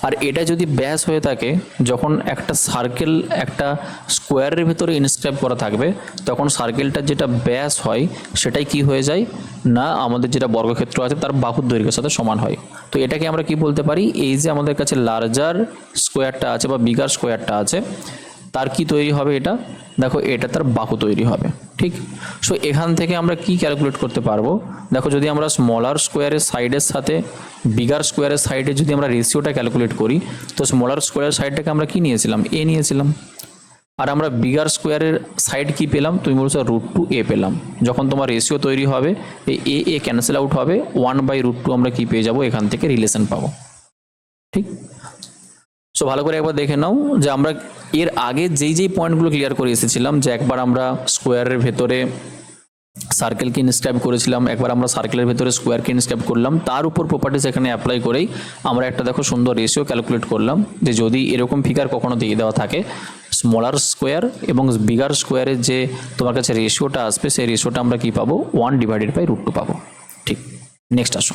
আর এটা যদি ব্যাস হয়ে থাকে, যখন একটা সার্কেল একটা স্কোয়ারের ভেতরে ইনস্ক্রাইব করা থাকবে তখন সার্কেলটার যেটা ব্যাস হয় সেটাই কি হয়ে যায় না আমাদের যেটা বর্গক্ষেত্র আছে তার বাহুর দৈর্ঘ্যের সাথে সমান হয়। তো এটাকে আমরা কি বলতে পারি, এই যে আমাদের কাছে লার্জার স্কোয়ারটা আছে বা বিগার স্কোয়ারটা আছে তার কি তৈরি হবে, এটা দেখো এটা তার বাহু তৈরি হবে। ঠিক, সো এখান থেকে আমরা কি ক্যালকুলেট করতে পারবো, দেখো যদি আমরা স্মলার স্কোয়ারের সাইডের সাথে বিগার স্কোয়ারের সাইডে যদি আমরা রেশিওটা ক্যালকুলেট করি, তো স্মলার স্কোয়ারের সাইডটাকে আমরা কি নিয়েছিলাম, a নিয়েছিলাম। আর আমরা বিগার স্কোয়ারের সাইড কি পেলাম, তুমি বলছো √2a পেলাম। যখন তোমার রেশিও তৈরি হবে এই a ক্যান্সেল আউট হবে, 1/√2 আমরা কি পেয়ে যাবো, এখান থেকে রিলেশন পাবো। ঠিক, সো ভালো করে একবার দেখে নাও যে আমরা এর আগে যেই পয়েন্টগুলো ক্লিয়ার করে এসেছিলাম, যে একবার আমরা স্কোয়ারের ভেতরে সার্কেলকে ইনস্ক্রাইব করেছিলাম, একবার আমরা সার্কেলের ভেতরে স্কোয়ারকে ইনস্ক্রাইব করলাম, তার উপর প্রপার্টিস এখানে অ্যাপ্লাই করেই আমরা একটা দেখো সুন্দর রেশিও ক্যালকুলেট করলাম, যে যদি এরকম ফিগার কখনো দিয়ে দেওয়া থাকে স্মলার স্কোয়ার এবং বিগার স্কোয়ারের যে তোমার কাছে রেশিওটা আসবে সেই রেশিওটা আমরা কি পাবো, 1/√2 পাবো। ঠিক, নেক্সট আসো,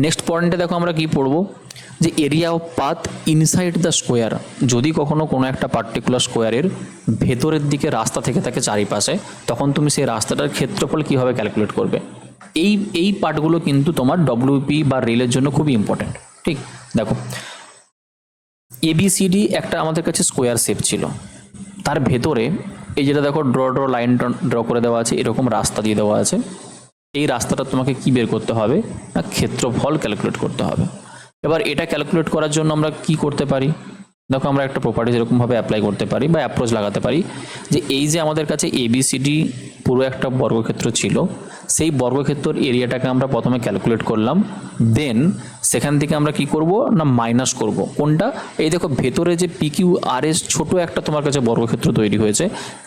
নেক্সট পয়েন্টে দেখো আমরা কি পড়বো, যে area of path inside the square. যদি কখনো কোনো একটা পার্টিকুলার স্কোয়ারের ভেতরের দিকে রাস্তা থেকে থাকে চারিপাশে, তখন তুমি সেই রাস্তাটার ক্ষেত্রফল কীভাবে ক্যালকুলেট করবে। এই পার্টগুলো কিন্তু তোমার ডব্লিউপি বা রেলের জন্য খুবই ইম্পর্টেন্ট। ঠিক, দেখো ABCD একটা আমাদের কাছে স্কোয়ার শেপ ছিল, তার ভেতরে এই যেটা দেখো লাইন ড্র করে দেওয়া আছে, এরকম রাস্তা দিয়ে দেওয়া আছে। এই রাস্তাটা তোমাকে কি বের করতে হবে না ক্ষেত্রফল ক্যালকুলেট করতে হবে। এবার এটা ক্যালকুলেট করার জন্য আমরা কি করতে পারি, দেখো আমরা একটা প্রপার্টিজ এরকমভাবে অ্যাপ্লাই করতে পারি বা অ্যাপ্রোচ লাগাতে পারি, যে এই যে আমাদের কাছে ABCD পুরো একটা বর্গক্ষেত্র ছিল, সেই বর্গক্ষেত্রের এরিয়াটাকে আমরা প্রথমে ক্যালকুলেট করলাম, দেন সেখান থেকে আমরা কি করব না মাইনাস করব কোনটা, এই দেখো ভেতরে যে PQRS ছোট একটা তোমার কাছে বর্গক্ষেত্র তৈরি হয়েছে,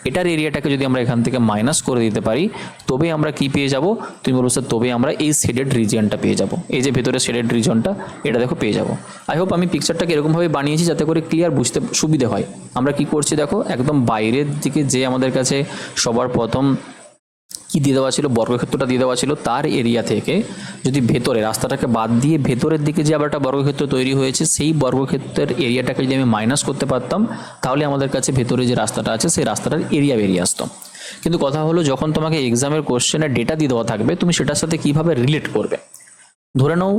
এটার এরিয়াটাকে যদি আমরা এখান থেকে মাইনাস করে দিতে পারি, তবে আমরা কি পেয়ে যাব, তুমি বলছো তবে আমরা এই শেডেড রিজিয়নটা পেয়ে যাব। এই যে ভেতরে শেডেড রিজিয়নটা এটা দেখো পেয়ে যাব। আই হোপ আমি পিকচারটাকে এরকমভাবে বানিয়েছি যাতে করে ক্লিয়ার বুঝতে সুবিধে হয়। আমরা কি করছি দেখো, একদম বাইরের দিকে যে আমাদের কাছে সবার প্রথম কি দিয়ে দেওয়া ছিল, বর্গক্ষেত্রটা দিয়ে দেওয়া ছিল, তার এরিয়া থেকে যদি ভেতরে রাস্তাটাকে বাদ দিয়ে ভেতরের দিকে যে আবার একটা বর্গক্ষেত্র তৈরি হয়েছে, সেই বর্গক্ষেত্রের এরিয়াটাকে যদি আমি মাইনাস করতে পারতাম, তাহলে আমাদের কাছে ভেতরে যে রাস্তাটা আছে সেই রাস্তাটার এরিয়া বেরিয়ে আসতো। কিন্তু কথা হলো, যখন তোমাকে এক্সামের কোশ্চেনের ডেটা দিয়ে দেওয়া থাকবে, তুমি সেটার সাথে কিভাবে রিলেট করবে। ধরে নাও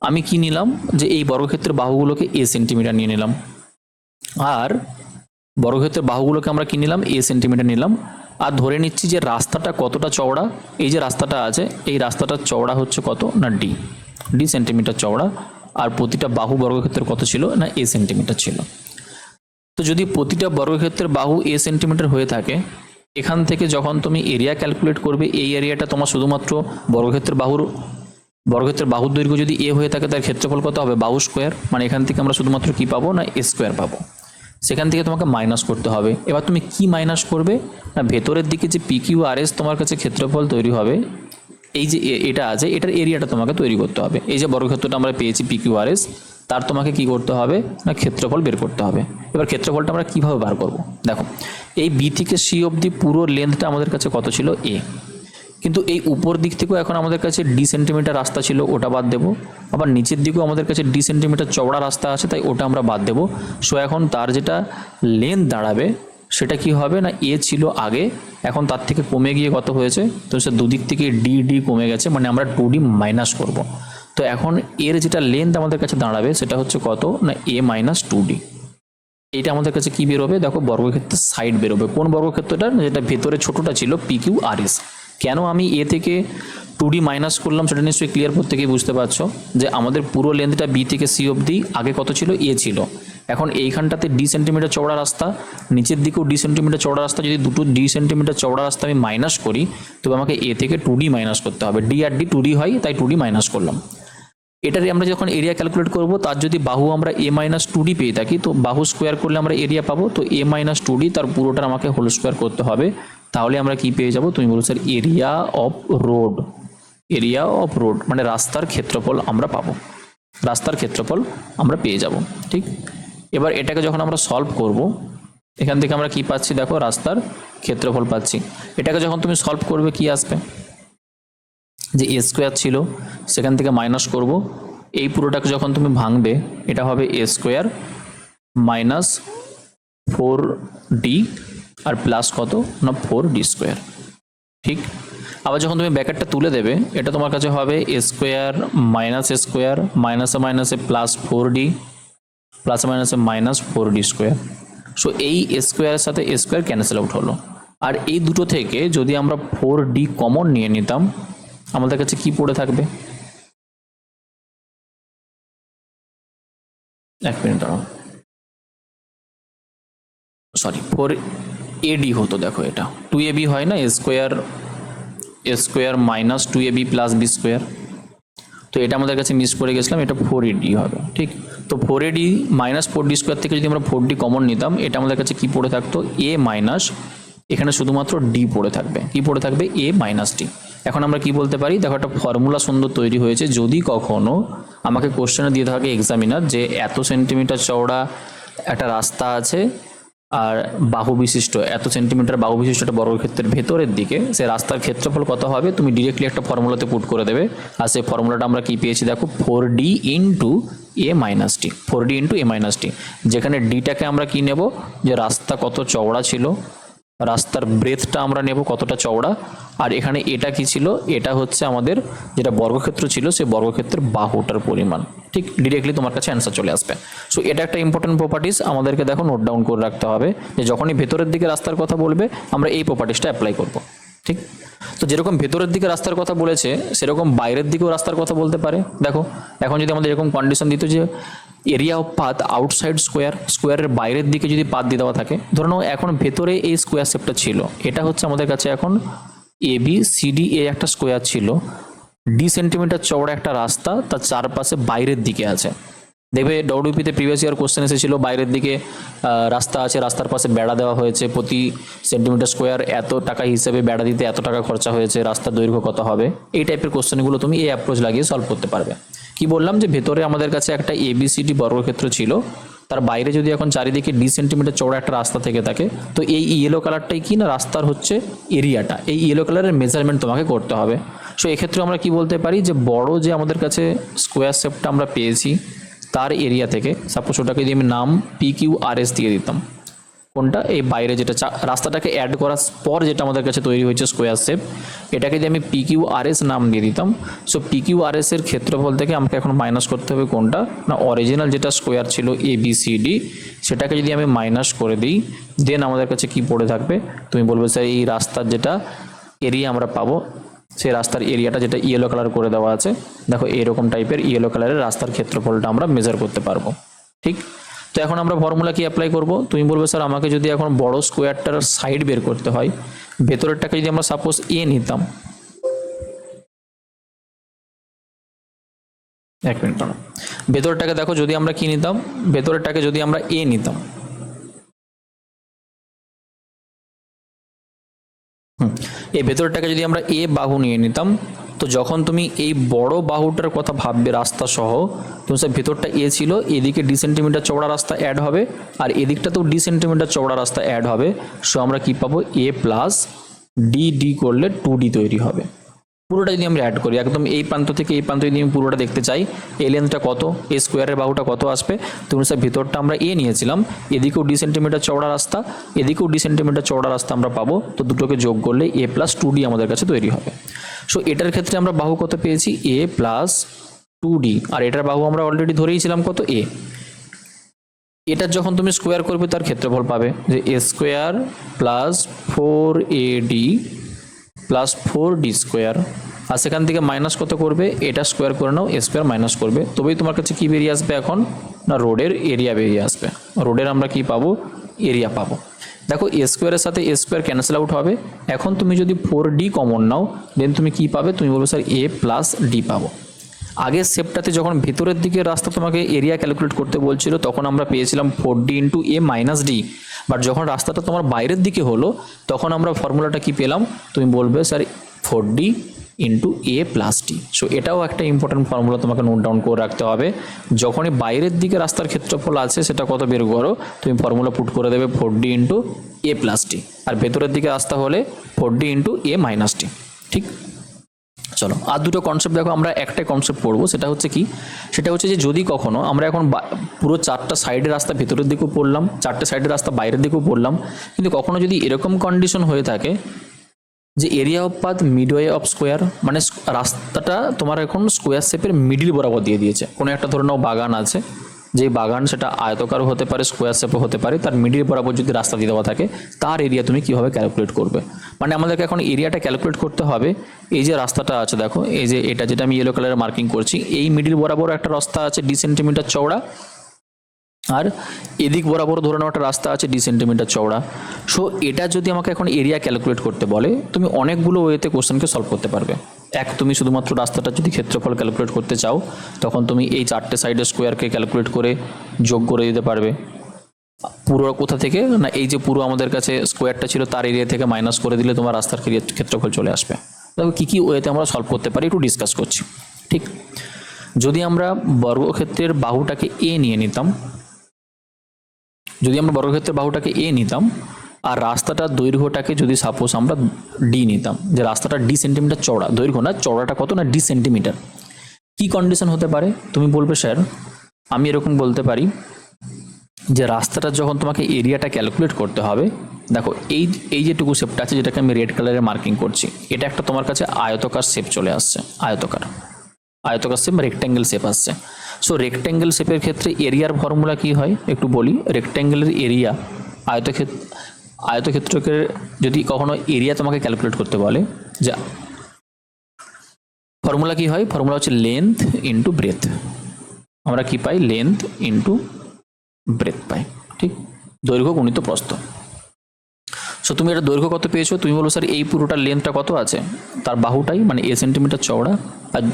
আমি কি নিলাম, যে এই বর্গক্ষেত্রের বাহুগুলোকে a সেন্টিমিটার নিয়ে নিলাম, আর বর্গক্ষেত্রের বাহুগুলোকে আমরা কি নিলাম, a সেন্টিমিটার নিলাম, আর ধরে নিচ্ছি যে রাস্তাটা কতটা চওড়া, এই যে রাস্তাটা আছে এই রাস্তাটার চওড়া হচ্ছে কত না d সেন্টিমিটার চওড়া, আর প্রতিটা বাহু বর্গক্ষেত্রের কত ছিল না a সেন্টিমিটার ছিল। তো যদি প্রতিটা বর্গক্ষেত্রের বাহু a সেন্টিমিটার হয়ে থাকে এখান থেকে যখন তুমি এরিয়া ক্যালকুলেট করবে, এই এরিয়াটা তোমার শুধুমাত্র বর্গক্ষেত্রের বাহুর দৈর্ঘ্য যদি এ হয়ে থাকে তার ক্ষেত্রফল কত হবে, বাহু স্কোয়ার। মানে এখান থেকে আমরা শুধুমাত্র কি পাবো না, এ স্কোয়ার পাবো। সেখান থেকে তোমাকে মাইনাস করতে হবে। এবার তুমি কি মাইনাস করবে না, ভেতরের দিকে যে পি কিউ আর এস তোমার কাছে ক্ষেত্রফল তৈরি হবে, এই যে এটা আছে এটার এরিয়াটা তোমাকে তৈরি করতে হবে। এই যে বর্গক্ষেত্রটা আমরা পেয়েছি পি কিউ আর এস, তার তোমাকে কি করতে হবে না, ক্ষেত্রফল বের করতে হবে। এবার ক্ষেত্রফলটা আমরা কিভাবে বার করব, দেখো এই বি থেকে সি অবধি পুরো লেন্থটা আমাদের কাছে কত ছিল, এ। কিন্তু এই উপর দিক থেকেও এখন আমাদের কাছে ডি সেন্টিমিটার রাস্তা ছিল, ওটা বাদ দেবো। আবার নিচের দিকেও আমাদের কাছে ডি সেন্টিমিটার চওড়া রাস্তা আছে, তাই ওটা আমরা বাদ দেবো। সো এখন তার যেটা লেন্থ দাঁড়াবে সেটা কি হবে না, এ ছিল আগে, এখন তার থেকে কমে গিয়ে কত হয়েছে, তো সে দুদিক থেকে ডি কমে গেছে, মানে আমরা 2d মাইনাস করব। তো এখন এর যেটা লেন্থ আমাদের কাছে দাঁড়াবে সেটা হচ্ছে কত না, এ মাইনাস 2d। এইটা আমাদের কাছে কি বেরোবে, দেখো বর্গক্ষেত্রের সাইড বেরোবে। কোন বর্গক্ষেত্রটা, যেটা ভেতরে ছোটটা ছিল পি কিউ আর এস। কেন আমি এ থেকে 2d মাইনাস করলাম সেটা নিশ্চয়ই ক্লিয়ার, প্রত্যেকেই বুঝতে পারছো যে আমাদের পুরো লেন্থটা বি থেকে সি অবধি আগে কত ছিল, এ ছিল। এখন এইখানটাতে ডি সেন্টিমিটার চওড়া রাস্তা, নিচের দিকেও ডি সেন্টিমিটার চওড়া রাস্তা, যদি দুটো ডি সেন্টিমিটার চওড়া রাস্তা আমি মাইনাস করি, তবে আমাকে এ থেকে 2d মাইনাস করতে হবে। ডি আর ডি 2d হয়, তাই 2d মাইনাস করলাম। এটারই আমরা যখন এরিয়া ক্যালকুলেট করব, তার যদি বাহু আমরা এ মাইনাস 2d পেয়ে থাকি, তো বাহু স্কোয়ার করলে আমরা এরিয়া পাবো। তো এ মাইনাস 2d তার পুরোটা আমাকে হোল স্কোয়ার করতে হবে, তাহলে আমরা কি পেয়ে যাব, তুমি বলো sir area of road. Area of road মানে রাস্তার ক্ষেত্রফল আমরা পাবো, রাস্তার ক্ষেত্রফল আমরা পেয়ে যাব। ঠিক, এবার এটাকে যখন আমরা সলভ করব, এখান থেকে আমরা কি পাচ্ছি, দেখো রাস্তার ক্ষেত্রফল পাচ্ছি। এটাকে যখন তুমি সলভ করবে কি আসবে, যে এ স্কোয়ার ছিল সেখান থেকে মাইনাস করব, এই পুরোটাকে যখন তুমি ভাঙবে এটা হবে এ স্কোয়ার মাইনাস 4d আর প্লাস কত না 4d স্কোয়ার। ঠিক, আবার যখন তুমি ব্র্যাকেটটা তুলে দেবে এটা তোমার কাছে হবে এ স্কোয়ার মাইনাস এ স্কোয়ার মাইনাসে মাইনাসে প্লাস 4d প্লাসে মাইনাসে মাইনাস 4d স্কোয়ার। সো এই এ স্কোয়ারের সাথে এ স্কোয়ার ক্যান্সেল আউট হলো। আর এই দুটো থেকে যদি আমরা 4d কমন নিয়ে নিতাম, আমাদের কাছে কি পড়ে থাকবে, এক মিনিট দাঁড়াও, সরি 4ad হতো। দেখো এটা 2ab হয় না, a square minus 2ab plus b square. তো এটা আমাদের কাছে মিস করে গেছিলাম, এটা 4ad হবে। ঠিক, তো 4ad মাইনাস 4d স্কোয়ার থেকে যদি আমরা 4d কমন নিতাম, এটা আমাদের কাছে কি পড়ে থাকতো, এ মাইনাস, এখানে শুধুমাত্র ডি পড়ে থাকবে, কি পড়ে থাকবে, এ মাইনাস ডি। এখন আমরা কি বলতে পারি, দেখো একটা ফর্মুলা সুন্দর তৈরি হয়েছে। যদি কখনো আমাকে কোশ্চেনে দিয়ে থাকে এক্সামিনার যে এত সেন্টিমিটার চওড়া একটা রাস্তা আছে আর বাহু বিশিষ্ট, এত সেন্টিমিটার বাহু বিশিষ্ট একটা বর্গক্ষেত্রের ভেতরের দিকে, সে রাস্তার ক্ষেত্রফল কত হবে, তুমি ডিরেক্টলি একটা ফর্মুলাতে পুট করে দেবে। আর সেই ফর্মুলাটা আমরা কি পেয়েছি, দেখো 4d ইন্টু এ মাইনাস ডি, 4d ইন্টু এ মাইনাস ডি। যেখানে ডিটাকে আমরা কি নেব, যে রাস্তা কত চওড়া ছিল, রাস্তার ব্রেথটা আমরা নেব কতটা চওড়া, আর এখানে এটা কি ছিল, এটা হচ্ছে আমাদের যেটা বর্গক্ষেত্র ছিল সেই বর্গক্ষেত্রের বাহুটার পরিমাণ। ঠিক, ডিরেক্টলি তোমার কাছে অ্যান্সার চলে আসবে। সো এটা একটা ইম্পর্টেন্ট প্রপার্টিস, আমাদেরকে দেখো নোট ডাউন করে রাখতে হবে যে যখনই ভেতরের দিকে রাস্তার কথা বলবে আমরা এই প্রপার্টিসটা অ্যাপ্লাই করব। ঠিক, তো যেরকম ভেতরের দিকে রাস্তার কথা বলেছে সেরকম বাইরের দিকেও রাস্তার কথা বলতে পারে। দেখো এখন যদি আমাদের এরকম কন্ডিশন দিত যে area of path outside square, স্কোয়ারের বাইরের দিকে যদি পাথ দিয়ে দেওয়া থাকে, ধরে নাও এখন ভেতরে এই স্কোয়ার শেপটা ছিল, এটা হচ্ছে আমাদের কাছে এখন A B C D A একটা স্কোয়ার ছিল, ডি সেন্টিমিটার চওড়া একটা রাস্তা, তার চারপাশে বাইরের দিকে আছে। দেখবে ডব্লিউপিতে প্রিভিয়াস ইয়ার কোশ্চেন এসেছিল, বাইরের দিকে রাস্তা আছে, রাস্তার পাশে বেড়া দেওয়া হয়েছে, প্রতি সেন্টিমিটার স্কোয়ার এত টাকা হিসেবে বেড়া দিতে এত টাকা খরচা হয়েছে, রাস্তার দৈর্ঘ্য কত হবে, এই টাইপের কোশ্চেনগুলো তুমি এই অ্যাপ্রোচ লাগিয়ে সলভ করতে পারবে। কি বললাম যে ভেতরে আমাদের কাছে একটা এবিসিডি বর্গক্ষেত্র ছিল, তার বাইরে যদি এখন চারিদিকে ডি সেন্টিমিটার চওড়া একটা রাস্তা থেকে থাকে, তো এই ইয়েলো কালারটাই কি না রাস্তার হচ্ছে এরিয়াটা, এই ইয়েলো কালারের মেজারমেন্ট তোমাকে করতে হবে। সো এক্ষেত্রে আমরা কি বলতে পারি যে বড় যে আমাদের কাছে স্কোয়ার শেপটা আমরা পেয়েছি তার এরিয়া থেকে, সাপোজ ওটাকে যদি আমি নাম পি কিউ আর এস দিয়ে দিতাম, কোনটা এই বাইরে যেটা রাস্তাটাকে অ্যাড করার পর যেটা আমাদের কাছে তৈরি হয়েছে স্কোয়ার শেপ, এটাকে যদি আমি পি কিউ আর এস নাম দিয়ে দিতাম, so P Q R S এর ক্ষেত্রফল থেকে আমাকে এখন মাইনাস করতে হবে কোনটা না অরিজিনাল যেটা স্কোয়ার ছিল এ বি সি ডি, সেটাকে যদি আমি মাইনাস করে দিই দেন আমাদের কাছে কি পড়ে থাকবে, তুমি বলবে স্যার এই রাস্তার যেটা এরিয়া আমরা পাবো সেই রাস্তার এরিয়াটা যেটা ইয়েলো কালার করে দেওয়া আছে, দেখো এরকম টাইপের ইয়েলো কালারের রাস্তার ক্ষেত্রফলটা আমরা মেজার করতে পারবো। ঠিক, তো তো এখন আমরা ফর্মুলা কি অ্যাপ্লাই করব, তুমি বলবে স্যার আমাকে যদি এখন বড় স্কোয়ারটার সাইড বের করতে হয়, ভেতরেরটাকে যদি আমরা সাপোজ এ নিতাম, এক মিনিট দাঁড়াও, ভেতরটাকে দেখো যদি আমরা কি নিতাম, ভেতরেরটাকে যদি আমরা এ নিতাম, এই ভেতরটাকে যদি আমরা এ বাহু নিয়ে নিতাম, তো যখন তুমি এই বড় বাহুটার কথা ভাববে রাস্তা সহ, তো সে ভেতরটা এ ছিল, এদিকে ডি সেন্টিমিটার চওড়া রাস্তা অ্যাড হবে, আর এদিকটাতেও ডি সেন্টিমিটার চওড়া রাস্তা অ্যাড হবে। সো আমরা কি পাবো, এ প্লাস ডি, ডি করলে 2D তৈরি হবে। পুরোটা যদি আমরা অ্যাড করি, একদম এই প্রান্ত থেকে এই প্রান্ত যদি আমি পুরোটা দেখতে চাই, এই লেন্থটা কত, এই স্কোয়ারের বাহুটা কত আসবে, তো স্যার ভিতরটা আমরা এ নিয়েছিলাম, এদিকেও ডি সেন্টিমিটার চওড়া রাস্তা, এদিকেও ডি সেন্টিমিটার চওড়া রাস্তা আমরা পাবো, তো দুটোকে যোগ করলে এ প্লাস 2D আমাদের কাছে তৈরি হবে। সো এটার ক্ষেত্রে আমরা বাহু কত পেয়েছি, এ প্লাস 2D, আর এটার বাহু আমরা অলরেডি ধরেইছিলাম কত, এ। এটার যখন তুমি স্কোয়ার করবে তার ক্ষেত্রফল পাবে যে a square plus 4AD plus 4D square, আর সেখান থেকে মাইনাস কত করবে, এটা স্কোয়ার করে নাও, এ স্কোয়ার মাইনাস করবে, তবেই তোমার কাছে কি বেরিয়ে আসবে এখন, না রোডের এরিয়া বেরিয়ে আসবে। রোডের আমরা কি পাবো, এরিয়া পাবো। দেখো এ স্কোয়ারের সাথে এ স্কোয়ার ক্যান্সেল আউট হবে, এখন তুমি যদি 4D কমন নাও, দেন তুমি কি পাবে, তুমি বলবে স্যার এ প্লাস ডি পাবো। আগের শেপটাতে যখন ভেতরের দিকে রাস্তা তোমাকে এরিয়া ক্যালকুলেট করতে বলছিল, তখন আমরা পেয়েছিলাম 4D into A minus D, but যখন রাস্তাটা তোমার বাইরের দিকে হলো, তখন আমরা ফর্মুলাটা কি পেলাম, তুমি বলবে স্যার 4D ইন্টু এ প্লাস ডি। সো এটাও একটা ইম্পর্টেন্ট ফর্মুলা তোমাকে নোট ডাউন করে রাখতে হবে। যখনই বাইরের দিকে রাস্তার ক্ষেত্রফল আছে সেটা কত বের করো, তুমি ফর্মুলা পুট করে দেবে 4D ইন্টু এ প্লাস ডি, আর ভেতরের দিকে রাস্তা হলে 4D ইন্টু এ মাইনাস ডি। ঠিক, চলো আর দুটো কনসেপ্ট দেখো, আমরা একটাই কনসেপ্ট পড়বো, সেটা হচ্ছে কি, সেটা হচ্ছে যে যদি কখনো আমরা এখন পুরো 4টা সাইডের রাস্তা ভেতরের দিকেও পড়লাম, 4টে সাইডের রাস্তা বাইরের দিকেও পড়লাম, কিন্তু কখনো যদি এরকম কন্ডিশন হয়ে থাকে যে area of path midway of square, মানে রাস্তাটা তোমার এখন স্কোয়ার শেপের মিডিল বরাবর দিয়ে দিয়েছে, কোনো একটা ধরে নাও বাগান আছে, যে বাগান সেটা আয়তকারও হতে পারে, স্কোয়ার শেপও হতে পারে, তার মিডিল বরাবর যদি রাস্তা দিয়ে দেওয়া থাকে, তার এরিয়া তুমি কীভাবে ক্যালকুলেট করবে, মানে আমাদেরকে এখন এরিয়াটা ক্যালকুলেট করতে হবে। এই যে রাস্তাটা আছে দেখো, এই যে এটা যেটা আমি ইয়েলো কালারে মার্কিং করছি, এই মিডিল বরাবর একটা রাস্তা আছে ডি সেন্টিমিটার চওড়া, আর এদিক বরাবর ধরে নেওয়া একটা রাস্তা আছে ডি সেন্টিমিটার চওড়া। সো এটা যদি আমাকে এখন এরিয়া ক্যালকুলেট করতে বলে, তুমি অনেকগুলো ওয়েতে কোশ্চেনকে সলভ করতে পারবে। এক, তুমি শুধুমাত্র রাস্তাটা যদি ক্ষেত্রফল ক্যালকুলেট করতে চাও, তখন তুমি এই 4টে সাইডের স্কোয়ারকে ক্যালকুলেট করে যোগ করে দিতে পারবে। পুরো কোথা থেকে, না এই যে পুরো আমাদের কাছে স্কোয়ারটা ছিল তার এরিয়া থেকে মাইনাস করে দিলে তোমার রাস্তার ক্ষেত্রফল চলে আসবে। দেখো কী কী ওয়েতে আমরা সলভ করতে পারি একটু ডিসকাস করছি। ঠিক, যদি আমরা বর্গক্ষেত্রের বাহুটাকে এ নিয়ে নিতাম, যদি আমরা বর্গক্ষেত্রের বাহুটাকে এ নিতাম, আর রাস্তাটার দৈর্ঘ্যটাকে যদি সাপোজ আমরা ডি নিতাম, যে রাস্তাটা ডি সেন্টিমিটার চওড়া, দৈর্ঘ্য না চওড়াটা কত, না ডি সেন্টিমিটার, কি কন্ডিশন হতে পারে, তুমি বলবে স্যার আমি এরকম বলতে পারি যে রাস্তাটা যখন তোমাকে এরিয়াটা ক্যালকুলেট করতে হবে, দেখো এই যেটুকু শেপটা আছে যেটাকে আমি রেড কালারে মার্কিং করছি, এটা একটা তোমার কাছে আয়তকার শেপ চলে আসছে, আয়তকার শেপ, রেক্ট্যাঙ্গেল শেপ আসছে। সো রেক্ট্যাঙ্গেল শেপের ক্ষেত্রে এরিয়ার ফর্মুলা কি হয় একটু বলি। রেক্ট্যাঙ্গেলের এরিয়া, আয়তক্ষেত্রকে যদি কখনো এরিয়া তোমাকে ক্যালকুলেট করতে বলে, যা ফর্মুলা কি হয়, ফর্মুলা হচ্ছে লেন্থ ইন্টু ব্রেথ। আমরা কি পাই, লেন্থ ইন্টু ব্রেথ পাই। ঠিক, দৈর্ঘ্য গুণিত প্রস্থ। সো তুমি এটা দৈর্ঘ্য কত পেয়েছো, তুমি বলো স্যার এই পুরোটার লেন্থটা কত আছে, তার বাহুটাই মানে এ সেন্টিমিটার চওড়া, আর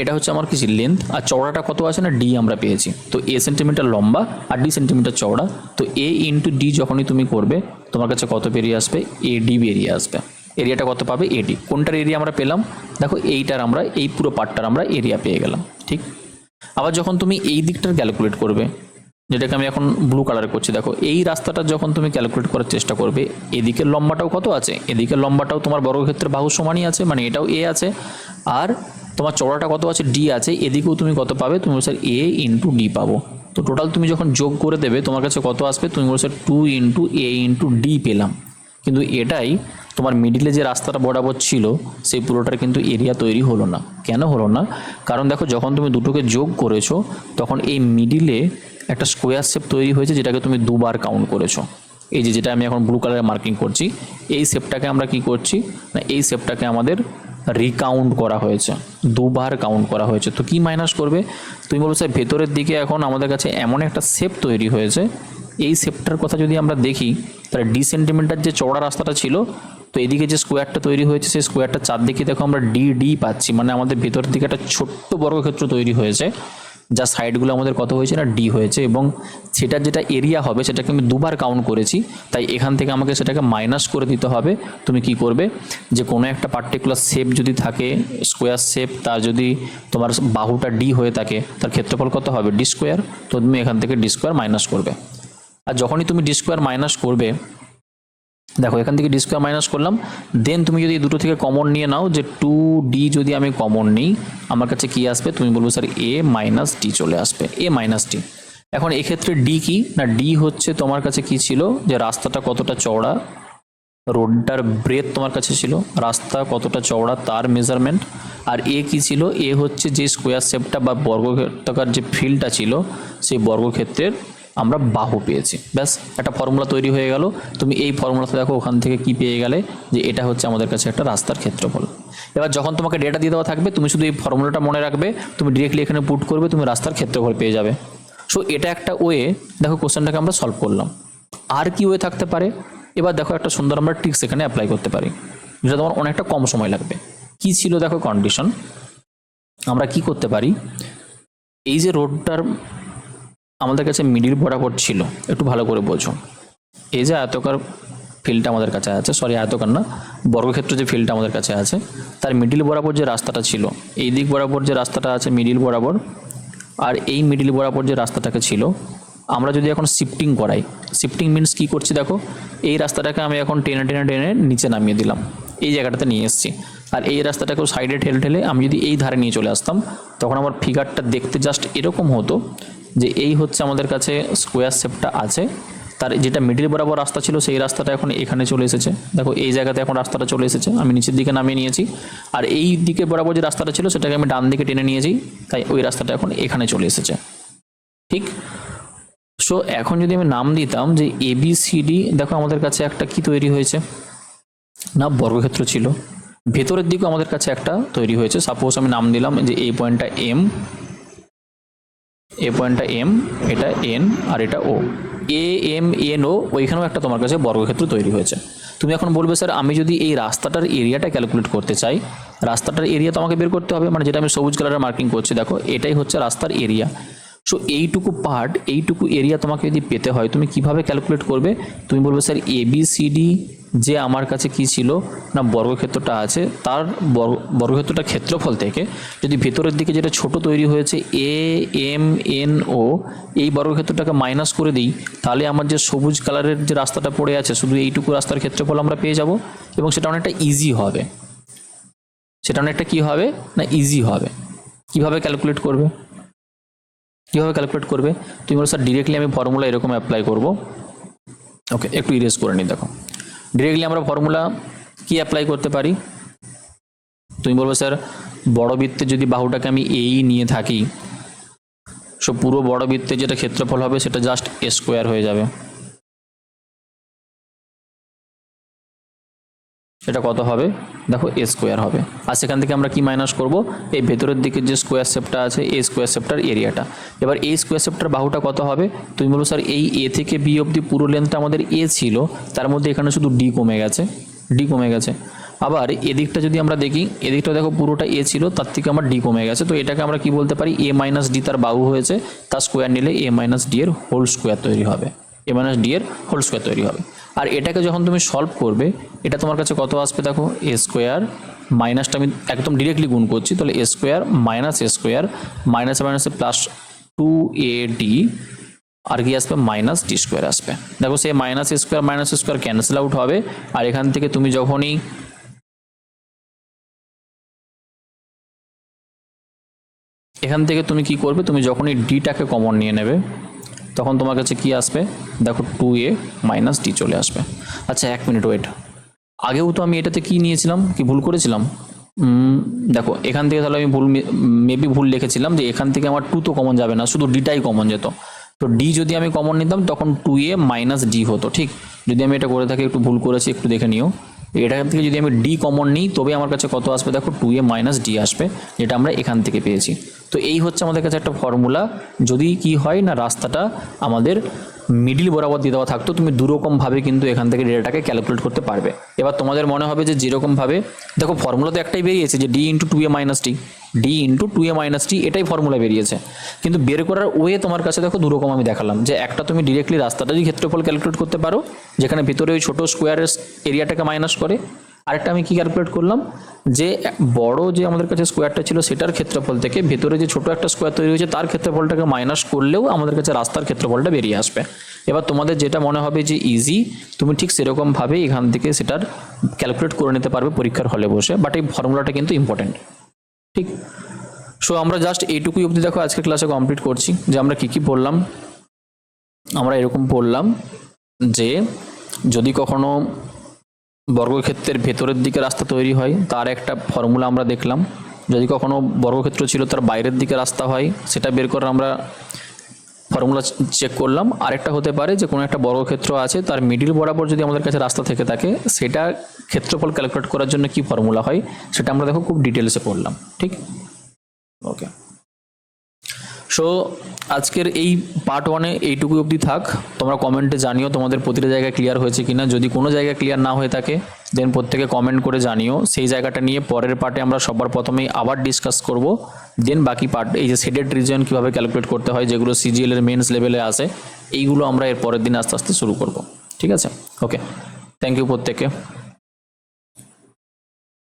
এটা হচ্ছে আমার কিছু লেন্থ, আর চওড়াটা কত আছে না ডি আমরা পেয়েছি, তো এ সেন্টিমিটার লম্বা আর ডি সেন্টিমিটার চওড়া, তো এ ইন্টু ডি যখনই তুমি করবে তোমার কাছে কত বেরিয়ে আসবে, এ ডি বেরিয়ে আসবে। এরিয়াটা কত পাবে, এডি। কোনটার এরিয়া আমরা পেলাম, দেখো এইটার আমরা এই পুরো পার্টটার আমরা এরিয়া পেয়ে গেলাম। ঠিক, আবার যখন তুমি এই দিকটার ক্যালকুলেট করবে, যেটাকে আমি এখন ব্লু কালার করছি, দেখো এই রাস্তাটা যখন তুমি ক্যালকুলেট করার চেষ্টা করবে, এদিকের লম্বাটাও কত আছে, এদিকের লম্বাটাও তোমার বর্গক্ষেত্রের বাহু সমানই আছে, মানে এটাও এ আছে, আর তোমার চওড়াটা কত আছে, ডি আছে, এদিকেও তুমি কত পাবে, তুমি বলছো এ ইন্টু ডি পাবো। তো টোটাল তুমি যখন যোগ করে দেবে তোমার কাছে কত আসবে, তুমি বলছো 2 ইন্টু এ ইন্টু ডি পেলাম। কিন্তু এটাই তোমার মিডিলে যে রাস্তাটা বরাবর ছিল সেই পুরোটার কিন্তু এরিয়া তৈরি হলো না। কেন হলো না, কারণ দেখো যখন তুমি দুটোকে যোগ করেছো তখন এই মিডিলে একটা স্কোয়ার শেপ তৈরি হয়েছে, যেটাকে তুমি দুবার কাউন্ট করেছো। এই যেটা আমি এখন ব্লু কালারে মার্কিং করছি, এই শেপটাকে আমরা কি করছি না, এই শেপটাকে আমাদের রিকাউন্ট করা হয়েছে, দুবার কাউন্ট করা হয়েছে। তো কি মাইনাস করবে, তুমি বলছো স্যার ভেতরের দিকে এখন আমাদের কাছে এমন একটা শেপ তৈরি হয়েছে, এই শেপটার কথা যদি আমরা দেখি তাহলে ডি সেন্টিমিটার যে চওড়া রাস্তাটা ছিল, তো এদিকে যে স্কোয়ারটা তৈরি হয়েছে সেই স্কোয়ারটা চারদিকে দেখো আমরা ডি ডি পাচ্ছি, মানে আমাদের ভেতরের দিকে একটা ছোট্ট বর্গক্ষেত্র তৈরি হয়েছে, যা সাইডগুলো আমাদের কত হয়েছে না ডি হয়েছে, এবং সেটার যেটা এরিয়া হবে সেটাকে আমি দুবার কাউন্ট করেছি, তাই এখান থেকে আমাকে সেটাকে মাইনাস করে দিতে হবে। তুমি কি করবে, যে কোনো একটা পার্টিকুলার শেপ যদি থাকে স্কোয়ার শেপ, তার যদি তোমার বাহুটা ডি হয়ে থাকে তার ক্ষেত্রফল কত হবে ডি স্কোয়ার, তো তুমি এখান থেকে ডি স্কোয়ার মাইনাস করবে। আর যখনই তুমি ডি স্কোয়ার মাইনাস করবে, দেখো এখান থেকে ডি স্কোয়ার মাইনাস করলাম, দেন তুমি যদি দুটো থেকে কমন নিয়ে নাও, যে 2d যদি আমি কমন নিই আমার কাছে কি আসবে, তুমি বলবো স্যার a মাইনাস ডি চলে আসবে, a মাইনাস ডি। এখন এক্ষেত্রে ডি কি না, ডি হচ্ছে তোমার কাছে কি ছিল, যে রাস্তাটা কতটা চওড়া, রোডটার ব্রেথ তোমার কাছে ছিল, রাস্তা কতটা চওড়া তার মেজারমেন্ট। আর এ কি ছিল, এ হচ্ছে যে স্কোয়ার শেপটা বা বর্গক্ষেত্রাকার যে ফিল্ডটা ছিল সেই বর্গক্ষেত্রের আমরা বাহু পেয়েছি। ব্যাস একটা ফর্মুলা তৈরি হয়ে গেল। তুমি এই ফর্মুলাতে দেখো ওখান থেকে কি পেয়ে গেলে, যে এটা হচ্ছে আমাদের কাছে একটা রাস্তার ক্ষেত্রফল। এবার যখন তোমাকে ডেটা দিয়ে দেওয়া থাকবে তুমি শুধু এই ফর্মুলাটা মনে রাখবে, তুমি ডিরেক্টলি এখানে পুট করবে, তুমি রাস্তার ক্ষেত্রফল পেয়ে যাবে। সো এটা একটা ওয়ে, দেখো কোশ্চেনটাকে আমরা সলভ করলাম। আর কি ওয়ে থাকতে পারে, এবার দেখো একটা সুন্দর আমরা ট্রিক্স এখানে অ্যাপ্লাই করতে পারি, যেটা তোমার অনেকটা কম সময় লাগবে। কি ছিল দেখো কন্ডিশন, আমরা কি করতে পারি, এই যে রোডটার আমাদের কাছে মিডিল বরাবর ছিল, একটু ভালো করে বোঝো, এই যে আয়তকার ফিল্ডটা আমাদের কাছে আছে, সরি আয়তকার না, বর্গক্ষেত্র যে ফিল্ডটা আমাদের কাছে আছে তার মিডিল বরাবর যে রাস্তাটা ছিল, এই দিক বরাবর যে রাস্তাটা আছে মিডিল বরাবর, আর এই মিডিল বরাবর যে রাস্তাটাকে ছিল, আমরা যদি এখন শিফটিং করাই, শিফটিং মিনস কি করছি দেখো, এই রাস্তাটাকে আমি এখন টেনে টেনে টেনে নিচে নামিয়ে দিলাম, এই জায়গাটাতে নিয়ে এসেছি, আর এই রাস্তাটাকেও সাইডে ঠেলে ঠেলে আমি যদি এই ধারে নিয়ে চলে আসতাম, তখন আমার ফিগারটা দেখতে জাস্ট এরকম হতো, যে এই হচ্ছে আমাদের কাছে স্কোয়ার শেপটা আছে, তার যেটা মিডিল বরাবর রাস্তা ছিল সেই রাস্তাটা এখন এখানে চলে এসেছে, দেখো এই জায়গাতে এখন রাস্তাটা চলে এসেছে, আমি নিচের দিকে নামিয়ে নিয়েছি, আর এই দিকে বরাবর যে রাস্তাটা ছিল সেটাকে আমি ডান দিকে টেনে নিয়েছি, তাই ওই রাস্তাটা এখন এখানে চলে এসেছে, ঠিক। সো এখন যদি আমি নাম দিতাম যে ABCD, দেখো আমাদের কাছে একটা কি তৈরি হয়েছে না, বর্গক্ষেত্র ছিল, ভেতরের দিকেও আমাদের কাছে একটা তৈরি হয়েছে, সাপোজ আমি নাম দিলাম যে এই পয়েন্টটা M, এ পয়েন্টটা M, এটা N আর এটা O, AMNO, ওইখানেও একটা তোমার কাছে বর্গক্ষেত্র তৈরি হয়েছে। তুমি এখন বলবে স্যার আমি যদি এই রাস্তাটার এরিয়াটা ক্যালকুলেট করতে চাই, রাস্তাটার এরিয়া তো আমাকে বের করতে হবে, মানে যেটা আমি সবুজ কালারের মার্কিং করছি দেখো এটাই হচ্ছে রাস্তার এরিয়া। সো এইটুকু পার্ট, এইটুকু এরিয়া তোমাকে যদি পেতে হয় তুমি কিভাবে ক্যালকুলেট করবে, তুমি বলবে স্যার ABCD যে আমার কাছে কি ছিল না বর্গক্ষেত্রটা আছে, তার বর্গক্ষেত্রটার ক্ষেত্রফল থেকে যদি ভেতরের দিকে যেটা ছোট তৈরি হয়েছে AMNO, এই বর্গক্ষেত্রটাকে মাইনাস করে দিই, তাহলে আমার যে সবুজ কালারের যে রাস্তাটা পড়ে আছে শুধু এইটুকু রাস্তার ক্ষেত্রফল আমরা পেয়ে যাব, এবং সেটা অনেকটা ইজি হবে, সেটা অনেকটা কি হবে না ইজি হবে। কিভাবে ক্যালকুলেট করবে, কীভাবে ক্যালকুলেট করবে, তুমি বলো স্যার ডিরেক্টলি আমি ফর্মুলা এরকম অ্যাপ্লাই করব, ওকে একটু ইরেজ করে নিই। দেখো ডিরেক্টলি আমরা ফর্মুলা কি অ্যাপ্লাই করতে পারি, তুমি বলবে স্যার বড় বৃত্তে যদি বাহুটাকে আমি এই নিয়ে থাকি, সো পুরো বড় বৃত্তে যেটা ক্ষেত্রফল হবে সেটা জাস্ট A স্কোয়ার হয়ে যাবে, এটা কত হবে দেখো A স্কোয়ার হবে, আর সেখান থেকে আমরা কি মাইনাস করব, এই ভেতরের দিকে যে স্কোয়ার শেপটা আছে এই স্কোয়ার শেপটার এরিয়াটা। এবার এই স্কোয়ার শেপটার বাহুটা কত হবে, তুমি বলো স্যার এই A থেকে B অবধি পুরো লেন্থটা আমাদের A ছিল, তার মধ্যে এখানে শুধু D কমে গেছে, D কমে গেছে। আবার এদিকটা যদি আমরা দেখি, এদিকটা দেখো পুরোটা A ছিল, তার থেকে আমার D কমে গেছে, তো এটাকে আমরা কি বলতে পারি A মাইনাস ডি তার বাহু হয়েছে, তার স্কোয়ার নিলে A মাইনাস ডি এর হোল স্কোয়ার তৈরি হবে, A মাইনাস ডি এর হোল স্কোয়ার তৈরি হবে। আর এটাকে যখন তুমি সলভ করবে এটা তোমার কাছে কত আসবে দেখো, A স্কোয়ার মাইনাসটা আমি একদম ডিরেক্টলি গুণ করছি, তাহলে A square minus A square মাইনাসে মাইনাসে প্লাস 2AD, আর কি আসবে মাইনাস ডি স্কোয়ার আসবে। দেখো সে মাইনাস স্কোয়ার ক্যান্সেল আউট হবে, আর এখান থেকে তুমি যখনই এখান থেকে তুমি কি করবে, তুমি যখনই ডিটাকে কমন নিয়ে নেবে তখন তোমার কাছে কি আসবে দেখো 2A মাইনাস ডি চলে আসবে। আচ্ছা এক মিনিট ওয়েট, আগেও তো আমি এটাতে কি নিয়েছিলাম, কি ভুল করেছিলাম, দেখো এখান থেকে তাহলে আমি মেবি ভুল লিখেছিলাম, যে এখান থেকে আমার 2 তো কমন যাবে না, শুধু ডিটাই কমন যেত, তো ডি যদি আমি কমন নিতাম তখন 2A মাইনাস ডি হতো, ঠিক। যদি আমি এটা করে থাকি একটু ভুল করেছি একটু দেখে নিও, এটা থেকে যদি আমি ডি কমন নিই তবে আমার কাছে কত আসবে দেখো 2a মাইনাস ডি আসবে, যেটা আমরা এখান থেকে পেয়েছি। তো এই হচ্ছে আমাদের কাছে একটা ফর্মুলা। যদি কি হয় না রাস্তাটা আমাদের মিডিল বরাবর দিয়ে দেওয়া থাকতো, তুমি দুরকমভাবে কিন্তু এখান থেকে ডেটাটাকে ক্যালকুলেট করতে পারবে। এবার তোমাদের মনে হবে যে যেরকমভাবে দেখো ফর্মুলা তো একটাই বেরিয়েছে যে ডি ইন্টু 2a মাইনাস টি, ডি ইন্টু 2a মাইনাস টি, এটাই ফর্মুলা বেরিয়েছে। কিন্তু বের করার ওয়ে তোমার কাছে দেখো দুরকম আমি দেখালাম, যে একটা তুমি ডিরেক্টলি রাস্তাটারই ক্ষেত্রফল ক্যালকুলেট করতে পারো, যেখানে ভিতরে ওই ছোটো স্কোয়ারের এরিয়াটাকে মাইনাস করে। আরেকটা আমি কি ক্যালকুলেট করলাম, যে বড় যে আমাদের কাছে স্কোয়ারটা ছিল সেটার ক্ষেত্রফল থেকে ভেতরে যে ছোট একটা স্কোয়ার তৈরি হয়েছে তার ক্ষেত্রফলটাকে মাইনাস করলেও আমাদের কাছে রাস্তার ক্ষেত্রফলটা বেরিয়ে আসবে। এবার তোমাদের যেটা মনে হবে যে ইজি, তুমি ঠিক সেরকমভাবে এখান থেকে সেটার ক্যালকুলেট করে নিতে পারবে পরীক্ষার হলে বসে, বাট এই ফর্মুলাটা কিন্তু ইম্পর্টেন্ট। ঠিক, সো আমরা জাস্ট এইটুকুই অবধি দেখো আজকে ক্লাসে কমপ্লিট করছি। যে আমরা কী পড়লাম, আমরা এরকম পড়লাম যে যদি কখনো বর্গক্ষেত্রের ভেতরের দিকে রাস্তা তৈরি হয় তার একটা ফর্মুলা আমরা দেখলাম, যদি কখনো বর্গক্ষেত্র ছিল তার বাইরের দিকে রাস্তা হয় সেটা বের করে আমরা ফর্মুলা চেক করলাম। আরেকটা হতে পারে যে কোনো একটা বর্গক্ষেত্র আছে তার মিডিল বরাবর যদি আমাদের কাছে রাস্তা থেকে থাকে সেটা ক্ষেত্রফল ক্যালকুলেট করার জন্য কি ফর্মুলা হয় সেটা আমরা দেখো খুব ডিটেলসে পড়লাম। ঠিক, ওকে। সো আজকের এই পার্ট 1-এ এইটুকু অবধি থাক। তোমরা কমেন্টে জানিও তোমাদের প্রতিটা জায়গায় ক্লিয়ার হয়েছে কিনা। যদি কোনো জায়গায় ক্লিয়ার না হয়ে থাকে দেন প্রত্যেকে কমেন্ট করে জানিও। সেই জায়গাটা নিয়ে পরের পার্টে আমরা সবার প্রথমেই আবার ডিসকাস করব। দেন বাকি পার্ট, এই যে শেডেড রিজন কীভাবে ক্যালকুলেট করতে হয়, যেগুলো সিজিএল এর মেন্স লেভেলে আসে, এইগুলো আমরা এর পরের দিন আস্তে আস্তে শুরু করব। ঠিক আছে, ওকে, থ্যাংক ইউ প্রত্যেককে।